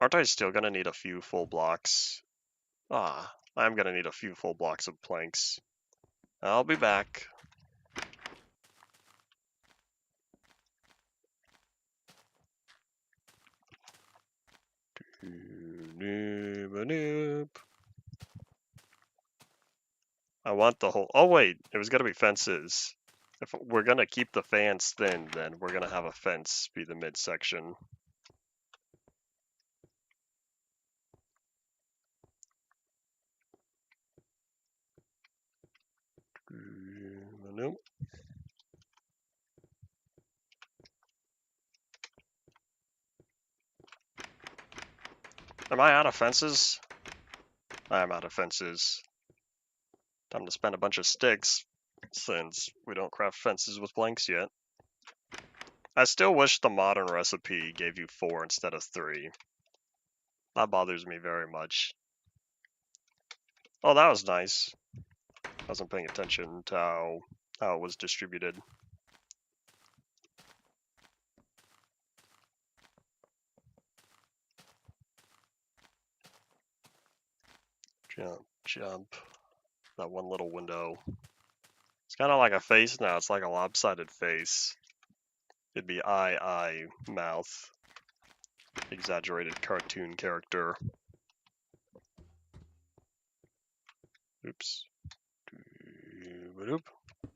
Aren't I still gonna need a few full blocks? Ah, I'm gonna need a few full blocks of planks. I'll be back. I want the whole... Oh, wait. It was gonna be fences. If we're gonna keep the fans thin, then we're gonna have a fence be the midsection. Nope. Am I out of fences? I'm out of fences. Time to spend a bunch of sticks, since we don't craft fences with planks yet. I still wish the modern recipe gave you 4 instead of 3. That bothers me very much. Oh, that was nice. I wasn't paying attention to how it was distributed. Jump, jump. That one little window. It's kind of like a face now. It's like a lopsided face. It'd be eye, mouth. Exaggerated cartoon character. Oops.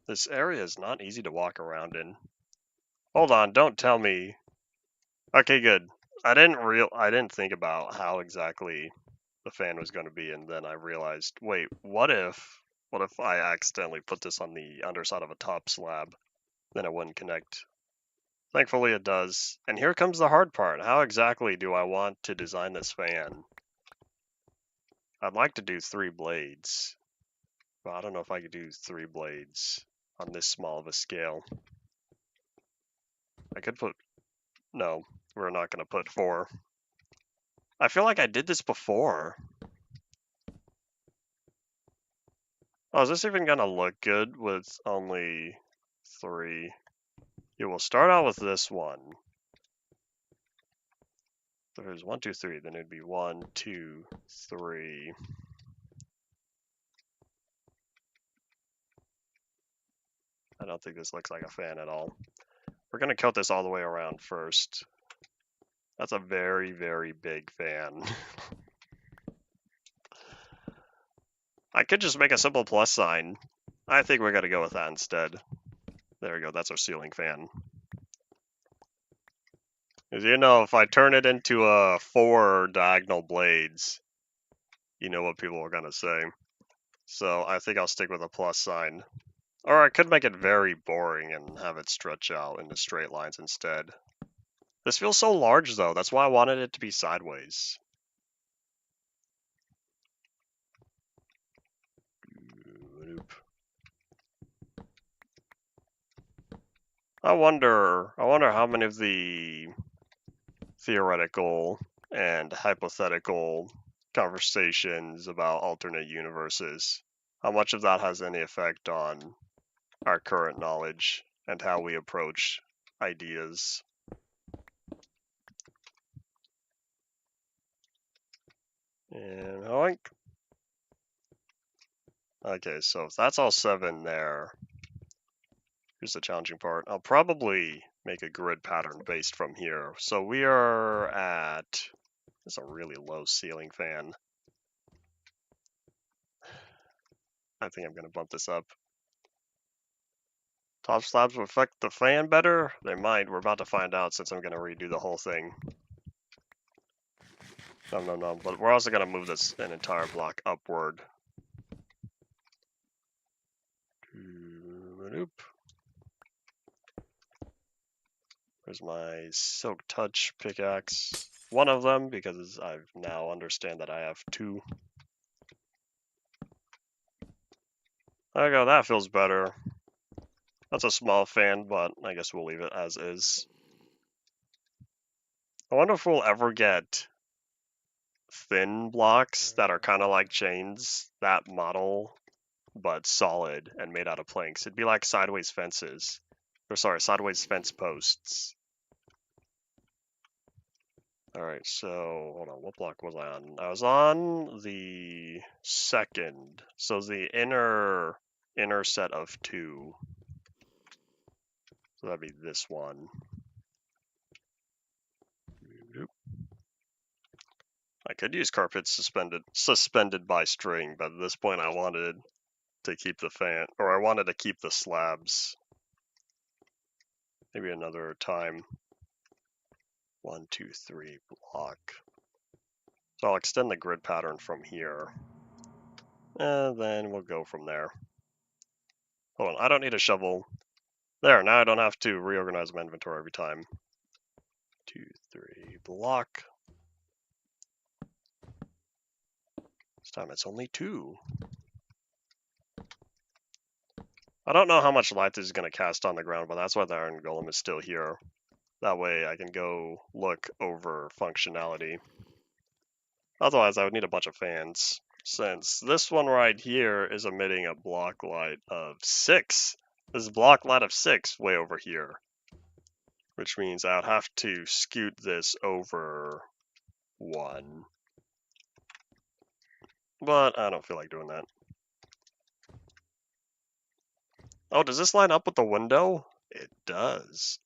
This area is not easy to walk around in. Hold on, don't tell me. Okay, good. I didn't think about how exactly the fan was going to be, and then I realized, wait, what if I accidentally put this on the underside of a top slab? Then it wouldn't connect. Thankfully it does. And here comes the hard part. How exactly do I want to design this fan? I'd like to do 3 blades. But I don't know if I could do 3 blades on this small of a scale. I could put... No, we're not going to put 4. I feel like I did this before. Oh, is this even going to look good with only 3? Yeah, we'll start out with this one. There's 1, 2, 3. Then it'd be 1, 2, 3. I don't think this looks like a fan at all. We're going to coat this all the way around first. That's a very, very big fan. I could just make a simple plus sign. I think we're going to go with that instead. There we go. That's our ceiling fan. Because, you know, if I turn it into 4 diagonal blades, you know what people are going to say. So I think I'll stick with a plus sign. Or I could make it very boring and have it stretch out into straight lines instead. This feels so large though, that's why I wanted it to be sideways. I wonder how many of the theoretical and hypothetical conversations about alternate universes, how much of that has any effect on our current knowledge and how we approach ideas. And hoink. Okay, so if that's all 7 there, here's the challenging part. I'll probably make a grid pattern based from here. So we are at, it's a really low ceiling fan. I think I'm going to bump this up. Top slabs will affect the fan better? They might. We're about to find out since I'm going to redo the whole thing. No. But we're also going to move this an entire block upward. There's my Silk Touch pickaxe. One of them, because I now understand that I have 2. There you go, that feels better. That's a small fan, but I guess we'll leave it as is. I wonder if we'll ever get thin blocks that are kind of like chains, that model, but solid and made out of planks. It'd be like sideways fences. Or sorry, sideways fence posts. Alright, so hold on, what block was I on? I was on the 2nd. So the inner set of 2. So that'd be this one. I could use carpets suspended by string, but at this point I wanted to keep the fan, or I wanted to keep the slabs. Maybe another time. 1, 2, 3 block. So I'll extend the grid pattern from here. And then we'll go from there. Hold on, I don't need a shovel. There, now I don't have to reorganize my inventory every time. 2, 3 block. This time it's only 2. I don't know how much light this is going to cast on the ground, but that's why the iron golem is still here. That way I can go look over functionality. Otherwise I would need a bunch of fans. Since this one right here is emitting a block light of 6. This is block light of 6 way over here. Which means I would have to scoot this over 1. But I don't feel like doing that. Oh, does this line up with the window? It does.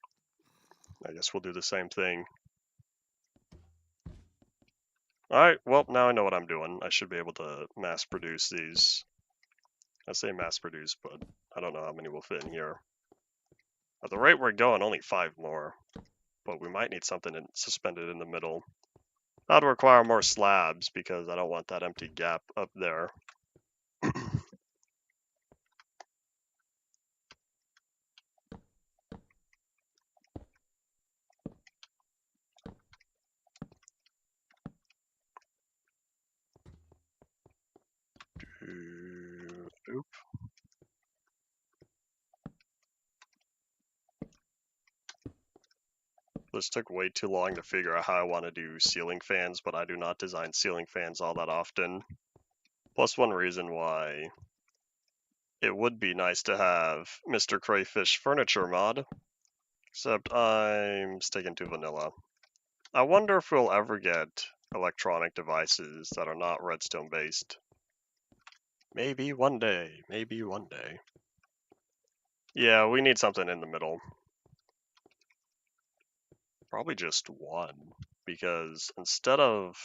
I guess we'll do the same thing. Alright, well, now I know what I'm doing. I should be able to mass produce these. I say mass produce, but I don't know how many will fit in here. At the rate we're going, only 5 more. But we might need something suspended in the middle. That'll require more slabs, because I don't want that empty gap up there. Oop. This took way too long to figure out how I want to do ceiling fans, but I do not design ceiling fans all that often. Plus one reason why it would be nice to have Mr. Crayfish furniture mod, except I'm sticking to vanilla. I wonder if we'll ever get electronic devices that are not redstone based. Maybe one day, maybe one day. Yeah, we need something in the middle. Probably just 1, because instead of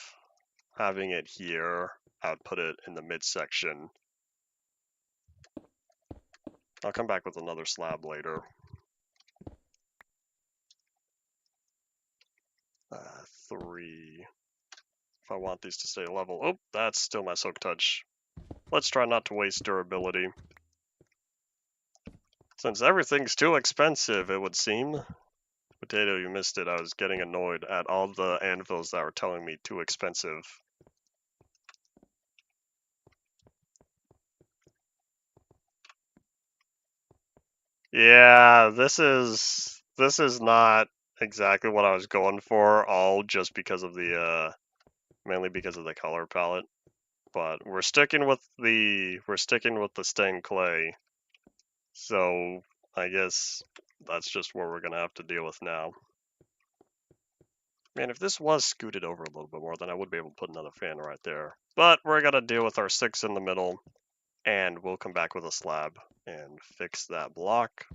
having it here, I'd put it in the midsection. I'll come back with another slab later. 3. If I want these to stay level. Oh, that's still my Silk Touch. let's try not to waste durability. Since everything's too expensive, it would seem. Potato, you missed it. I was getting annoyed at all the anvils that were telling me too expensive. Yeah, this is not exactly what I was going for, all just because of the mainly because of the color palette. But we're sticking with the stained clay. So I guess that's just what we're gonna have to deal with now. Man, if this was scooted over a little bit more, then I would be able to put another fan right there. But we're gonna deal with our 6 in the middle, and we'll come back with a slab and fix that block.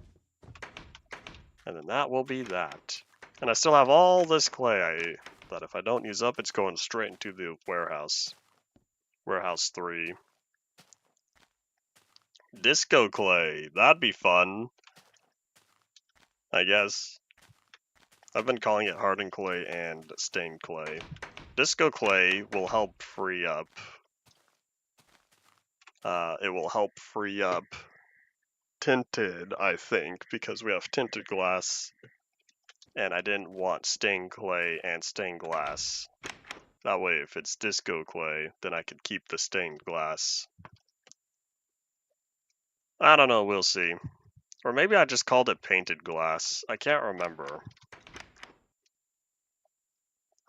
And then that will be that. And I still have all this clay that if I don't use up, it's going straight into the warehouse. Warehouse 3. Disco clay, that'd be fun. I guess. I've been calling it hardened clay and stained clay. Disco clay will help free up. It will help free up tinted, I think, because we have tinted glass. And I didn't want stained clay and stained glass. That way, if it's disco clay, then I could keep the stained glass. I don't know, we'll see. Or maybe I just called it painted glass. I can't remember.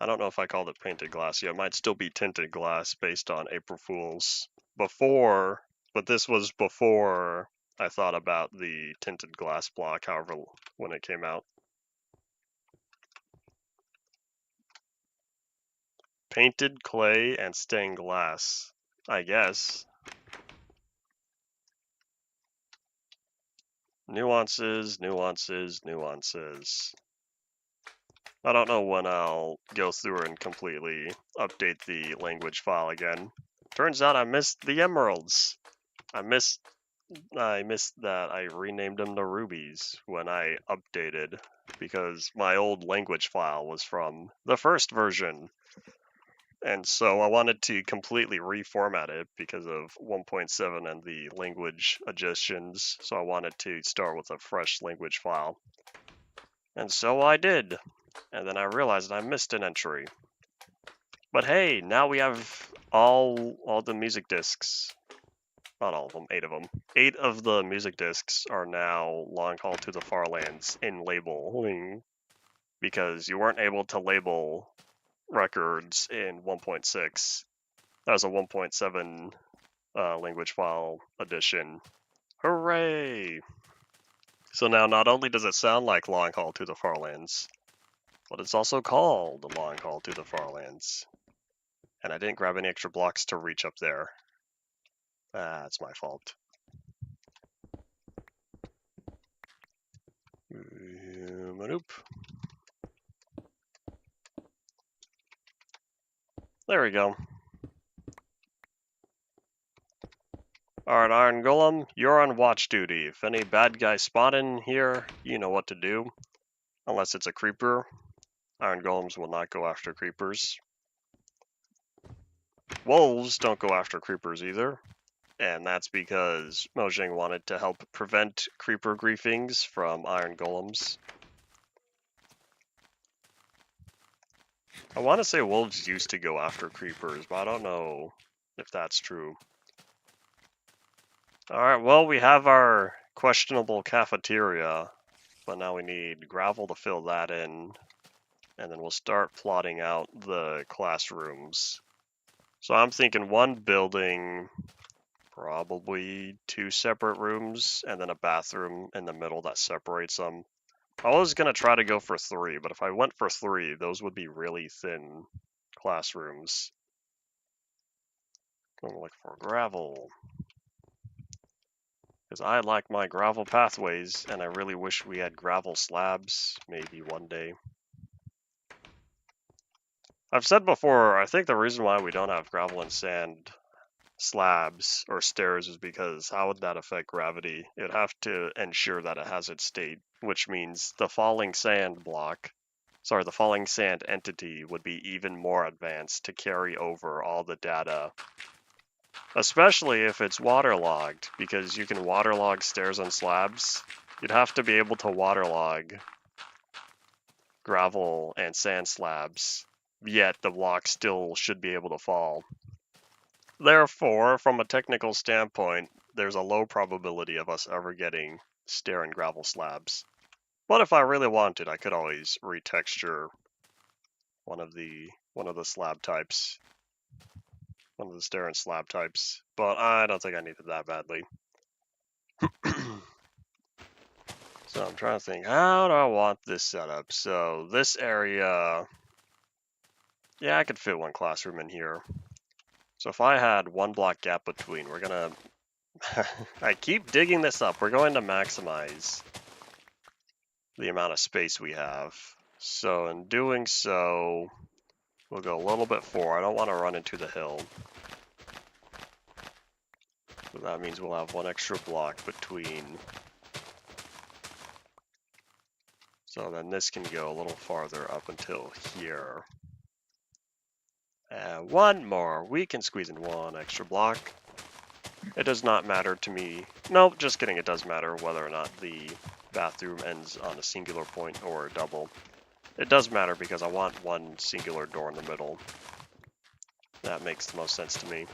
I don't know if I called it painted glass. Yeah, it might still be tinted glass based on April Fool's. Before, but this was before I thought about the tinted glass block, however, when it came out. Painted clay and stained glass, I guess. Nuances, nuances, nuances. I don't know when I'll go through and completely update the language file again. Turns out I missed the emeralds. I missed that I renamed them to rubies when I updated because my old language file was from the first version. And so I wanted to completely reformat it because of 1.7 and the language additions. So I wanted to start with a fresh language file. And so I did. And then I realized I missed an entry. But hey, now we have all the music discs. Not all of them, 8 of them. 8 of the music discs are now Long Haul to the Far Lands in labeling because you weren't able to label records in 1.6. That was a 1.7 language file edition. Hooray! So now not only does it sound like Long Haul to the Far Lands, but it's also called Long Haul to the Far Lands. And I didn't grab any extra blocks to reach up there. That's my fault. There we go. Alright, Iron Golem, you're on watch duty. If any bad guys spawn in here, you know what to do. Unless it's a creeper. Iron Golems will not go after creepers. Wolves don't go after creepers either. And that's because Mojang wanted to help prevent creeper griefings from Iron Golems. I want to say wolves used to go after creepers, but I don't know if that's true. Alright, well, we have our questionable cafeteria, but now we need gravel to fill that in, and then we'll start plotting out the classrooms. So I'm thinking one building, probably 2 separate rooms, and then a bathroom in the middle that separates them. I was going to try to go for 3, but if I went for 3, those would be really thin classrooms. I'm going to look for gravel. Because I like my gravel pathways, and I really wish we had gravel slabs, maybe one day. I've said before, I think the reason why we don't have gravel and sand slabs or stairs is because how would that affect gravity? It'd have to ensure that it has its state, which means the falling sand entity would be even more advanced to carry over all the data Especially if it's waterlogged, because you can waterlog stairs and slabs. You'd have to be able to waterlog gravel and sand slabs, yet the block still should be able to fall. Therefore, from a technical standpoint, there's a low probability of us ever getting stair and gravel slabs. But if I really wanted, I could always retexture one of the slab types, one of the stair and slab types. But I don't think I need it that badly. So I'm trying to think, how do I want this set up? So this area, yeah, I could fit one classroom in here. So if I had one block gap between, we're gonna, I keep digging this up. We're going to maximize the amount of space we have. So in doing so, we'll go a little bit forward. I don't want to run into the hill. So that means we'll have one extra block between. So then this can go a little farther up until here. And one more. We can squeeze in one extra block. It does not matter to me. Nope, just kidding. It does matter whether or not the bathroom ends on a singular point or a double. It does matter because I want one singular door in the middle. That makes the most sense to me.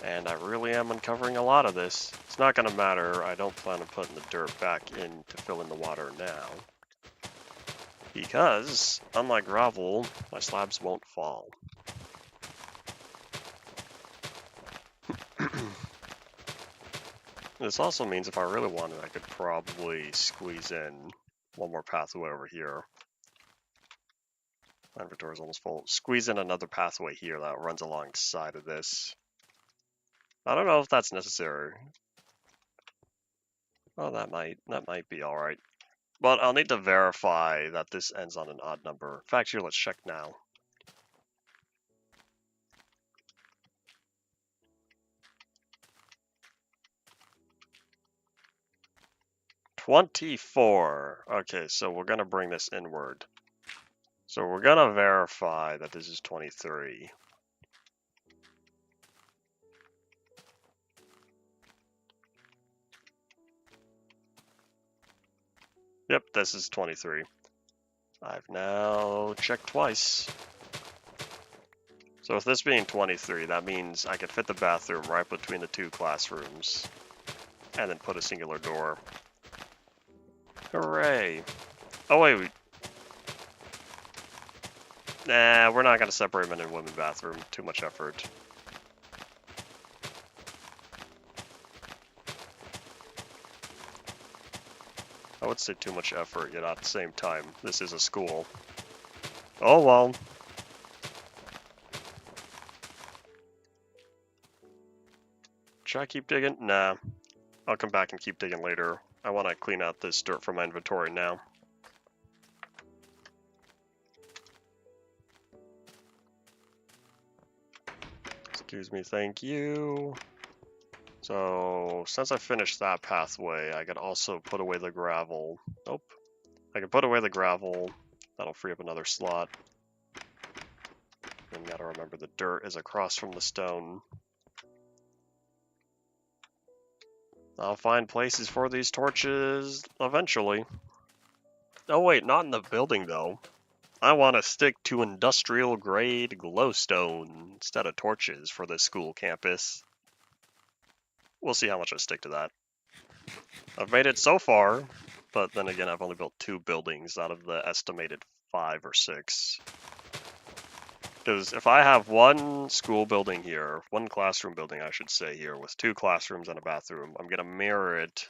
And I really am uncovering a lot of this. It's not going to matter. I don't plan on putting the dirt back in to fill in the water now. Because, unlike gravel, my slabs won't fall. This also means if I really wanted, I could probably squeeze in one more pathway over here. My inventory is almost full. Squeeze in another pathway here that runs alongside of this. I don't know if that's necessary. Well, that might be all right. But I'll need to verify that this ends on an odd number. In fact, here, let's check now. $24. Okay, so we're gonna bring this inward. So we're gonna verify that this is 23. Yep, this is 23. I've now checked twice. So with this being 23, that means I could fit the bathroom right between the two classrooms and then put a singular door. Hooray. Oh wait, nah, we're not gonna separate men and women bathroom. Too much effort. I would say too much effort, yet at the same time, this is a school. Oh well. Should I keep digging? Nah. I'll come back and keep digging later. I want to clean out this dirt from my inventory now. Excuse me, thank you. So, since I finished that pathway, I could also put away the gravel. Nope. I can put away the gravel. That'll free up another slot. And gotta remember the dirt is across from the stone. I'll find places for these torches eventually. Oh wait, not in the building though. I want to stick to industrial grade glowstone instead of torches for this school campus. We'll see how much I stick to that. I've made it so far, but then again I've only built 2 buildings out of the estimated 5 or 6. Because if I have one school building here, one classroom building I should say here, with 2 classrooms and a bathroom, I'm going to mirror it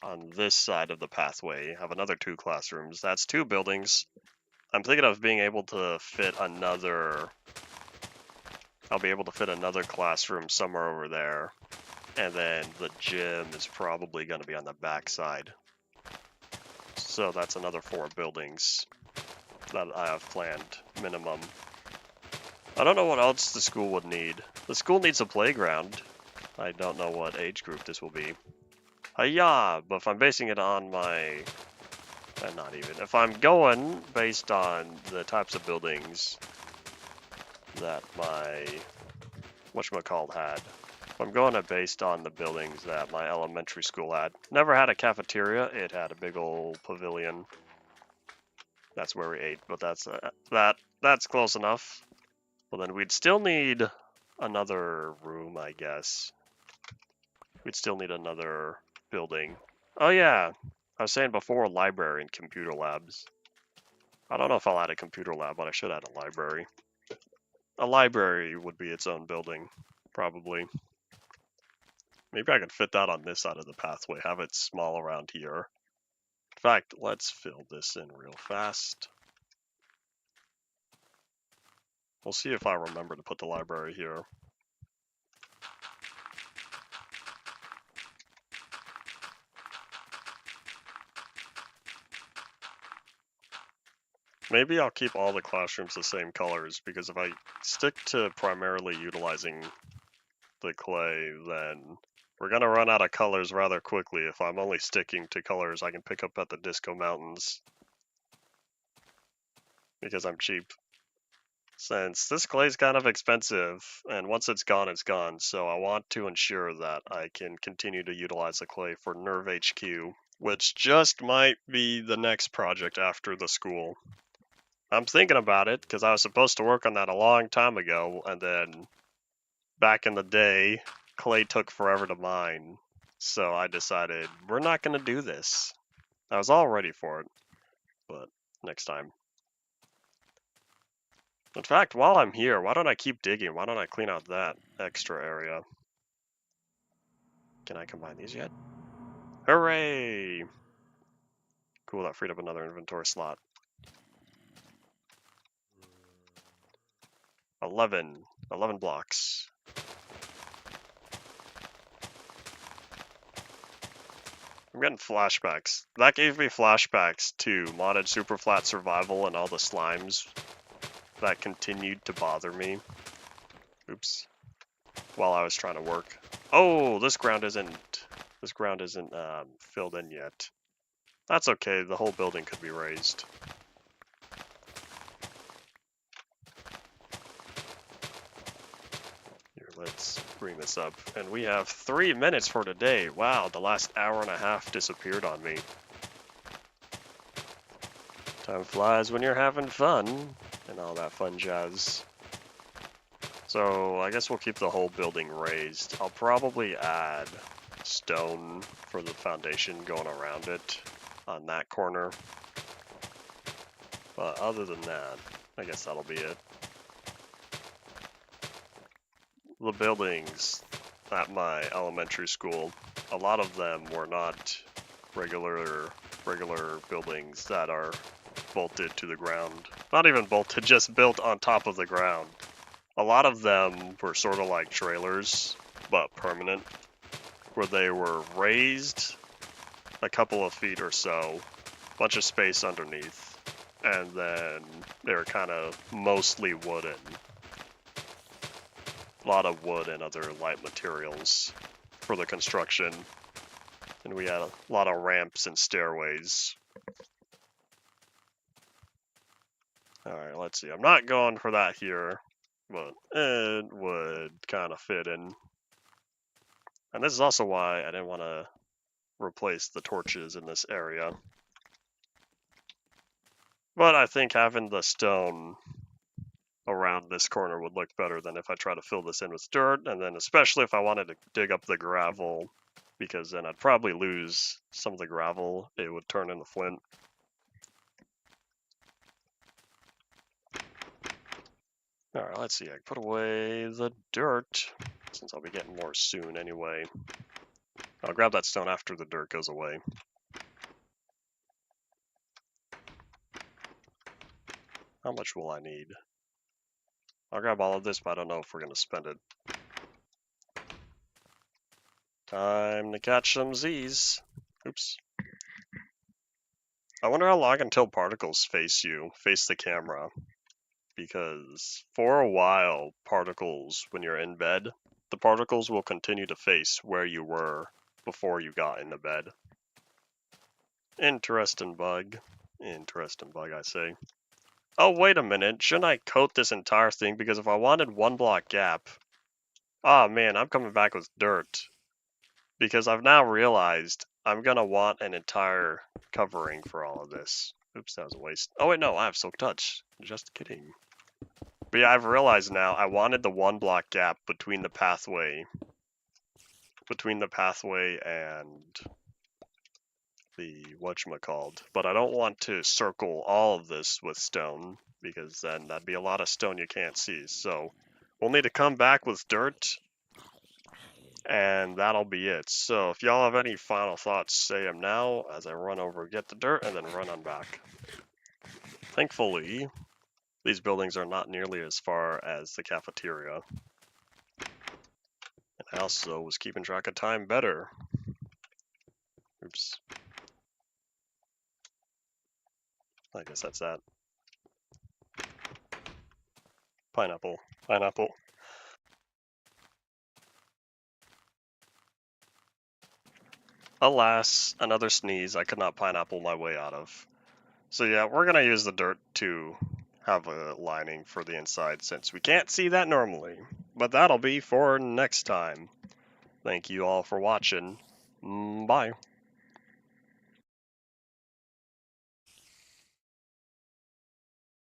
on this side of the pathway, have another 2 classrooms. That's 2 buildings. I'm thinking of being able to fit another, I'll be able to fit another classroom somewhere over there. And then the gym is probably going to be on the back side. So that's another 4 buildings that I have planned, minimum. I don't know what else the school would need. The school needs a playground. I don't know what age group this will be. Hiya! But if I'm basing it on my... not even. If I'm going based on the types of buildings that my whatchamacallit had. I'm going to based on the buildings that my elementary school had. Never had a cafeteria. It had a big old pavilion. That's where we ate, but that's close enough. Well, then we'd still need another room, I guess. We'd still need another building. Oh yeah, I was saying before, library and computer labs. I don't know if I'll add a computer lab, but I should add a library. A library would be its own building, probably. Maybe I could fit that on this side of the pathway, have it small around here. In fact, let's fill this in real fast. We'll see if I remember to put the library here. Maybe I'll keep all the classrooms the same colors, because if I stick to primarily utilizing the clay, then we're going to run out of colors rather quickly if I'm only sticking to colors I can pick up at the Disco Mountains. Because I'm cheap. Since this clay is kind of expensive, and once it's gone, so I want to ensure that I can continue to utilize the clay for Nerve HQ, which just might be the next project after the school. I'm thinking about it, because I was supposed to work on that a long time ago, and then back in the day, clay took forever to mine, so I decided, we're not going to do this. I was all ready for it, but next time. In fact, while I'm here, why don't I keep digging? Why don't I clean out that extra area? Can I combine these yet? Hooray! Cool, that freed up another inventory slot. 11 blocks. I'm getting flashbacks. That gave me flashbacks to modded super flat survival and all the slimes that continued to bother me. Oops. While I was trying to work. Oh, this ground isn't filled in yet. That's okay, the whole building could be raised. Here, let's bring this up. And we have 3 minutes for today. Wow, the last hour and a half disappeared on me. Time flies when you're having fun, and all that fun jazz. So I guess we'll keep the whole building raised. I'll probably add stone for the foundation going around it on that corner. But other than that, I guess that'll be it. The buildings at my elementary school, a lot of them were not regular buildings that are bolted to the ground. Not even bolted, just built on top of the ground. A lot of them were sort of like trailers, but permanent, where they were raised a couple of feet or so, bunch of space underneath, and then they were kind of mostly wooden. A lot of wood and other light materials for the construction, and we had a lot of ramps and stairways. Alright, let's see. I'm not going for that here, but it would kind of fit in. And this is also why I didn't want to replace the torches in this area. But I think having the stone around this corner would look better than if I try to fill this in with dirt, and then especially if I wanted to dig up the gravel, because then I'd probably lose some of the gravel. It would turn into flint. Alright, let's see. I can put away the dirt, since I'll be getting more soon anyway. I'll grab that stone after the dirt goes away. How much will I need? I'll grab all of this, but I don't know if we're going to spend it. Time to catch some Z's. Oops. I wonder how long until particles face the camera. Because for a while, particles, when you're in bed, the particles will continue to face where you were before you got into bed. Interesting bug. Interesting bug, I say. Oh, wait a minute. Shouldn't I coat this entire thing? Because if I wanted 1 block gap, Oh man, I'm coming back with dirt. Because I've now realized I'm gonna want an entire covering for all of this. Oops, that was a waste. Oh wait, no, I have Silk Touch. Just kidding. But yeah, I've realized now I wanted the 1 block gap between the pathway and the whatchamacalled. But I don't want to circle all of this with stone, because then that'd be a lot of stone you can't see. So we'll need to come back with dirt, and that'll be it. So if y'all have any final thoughts, say them now as I run over, get the dirt, and then run on back. Thankfully, these buildings are not nearly as far as the cafeteria. And I also was keeping track of time better. Oops. I guess that's that. Pineapple. Pineapple. Alas, another sneeze I could not pineapple my way out of. So yeah, we're gonna use the dirt to have a lining for the inside since we can't see that normally. But that'll be for next time. Thank you all for watching. Bye.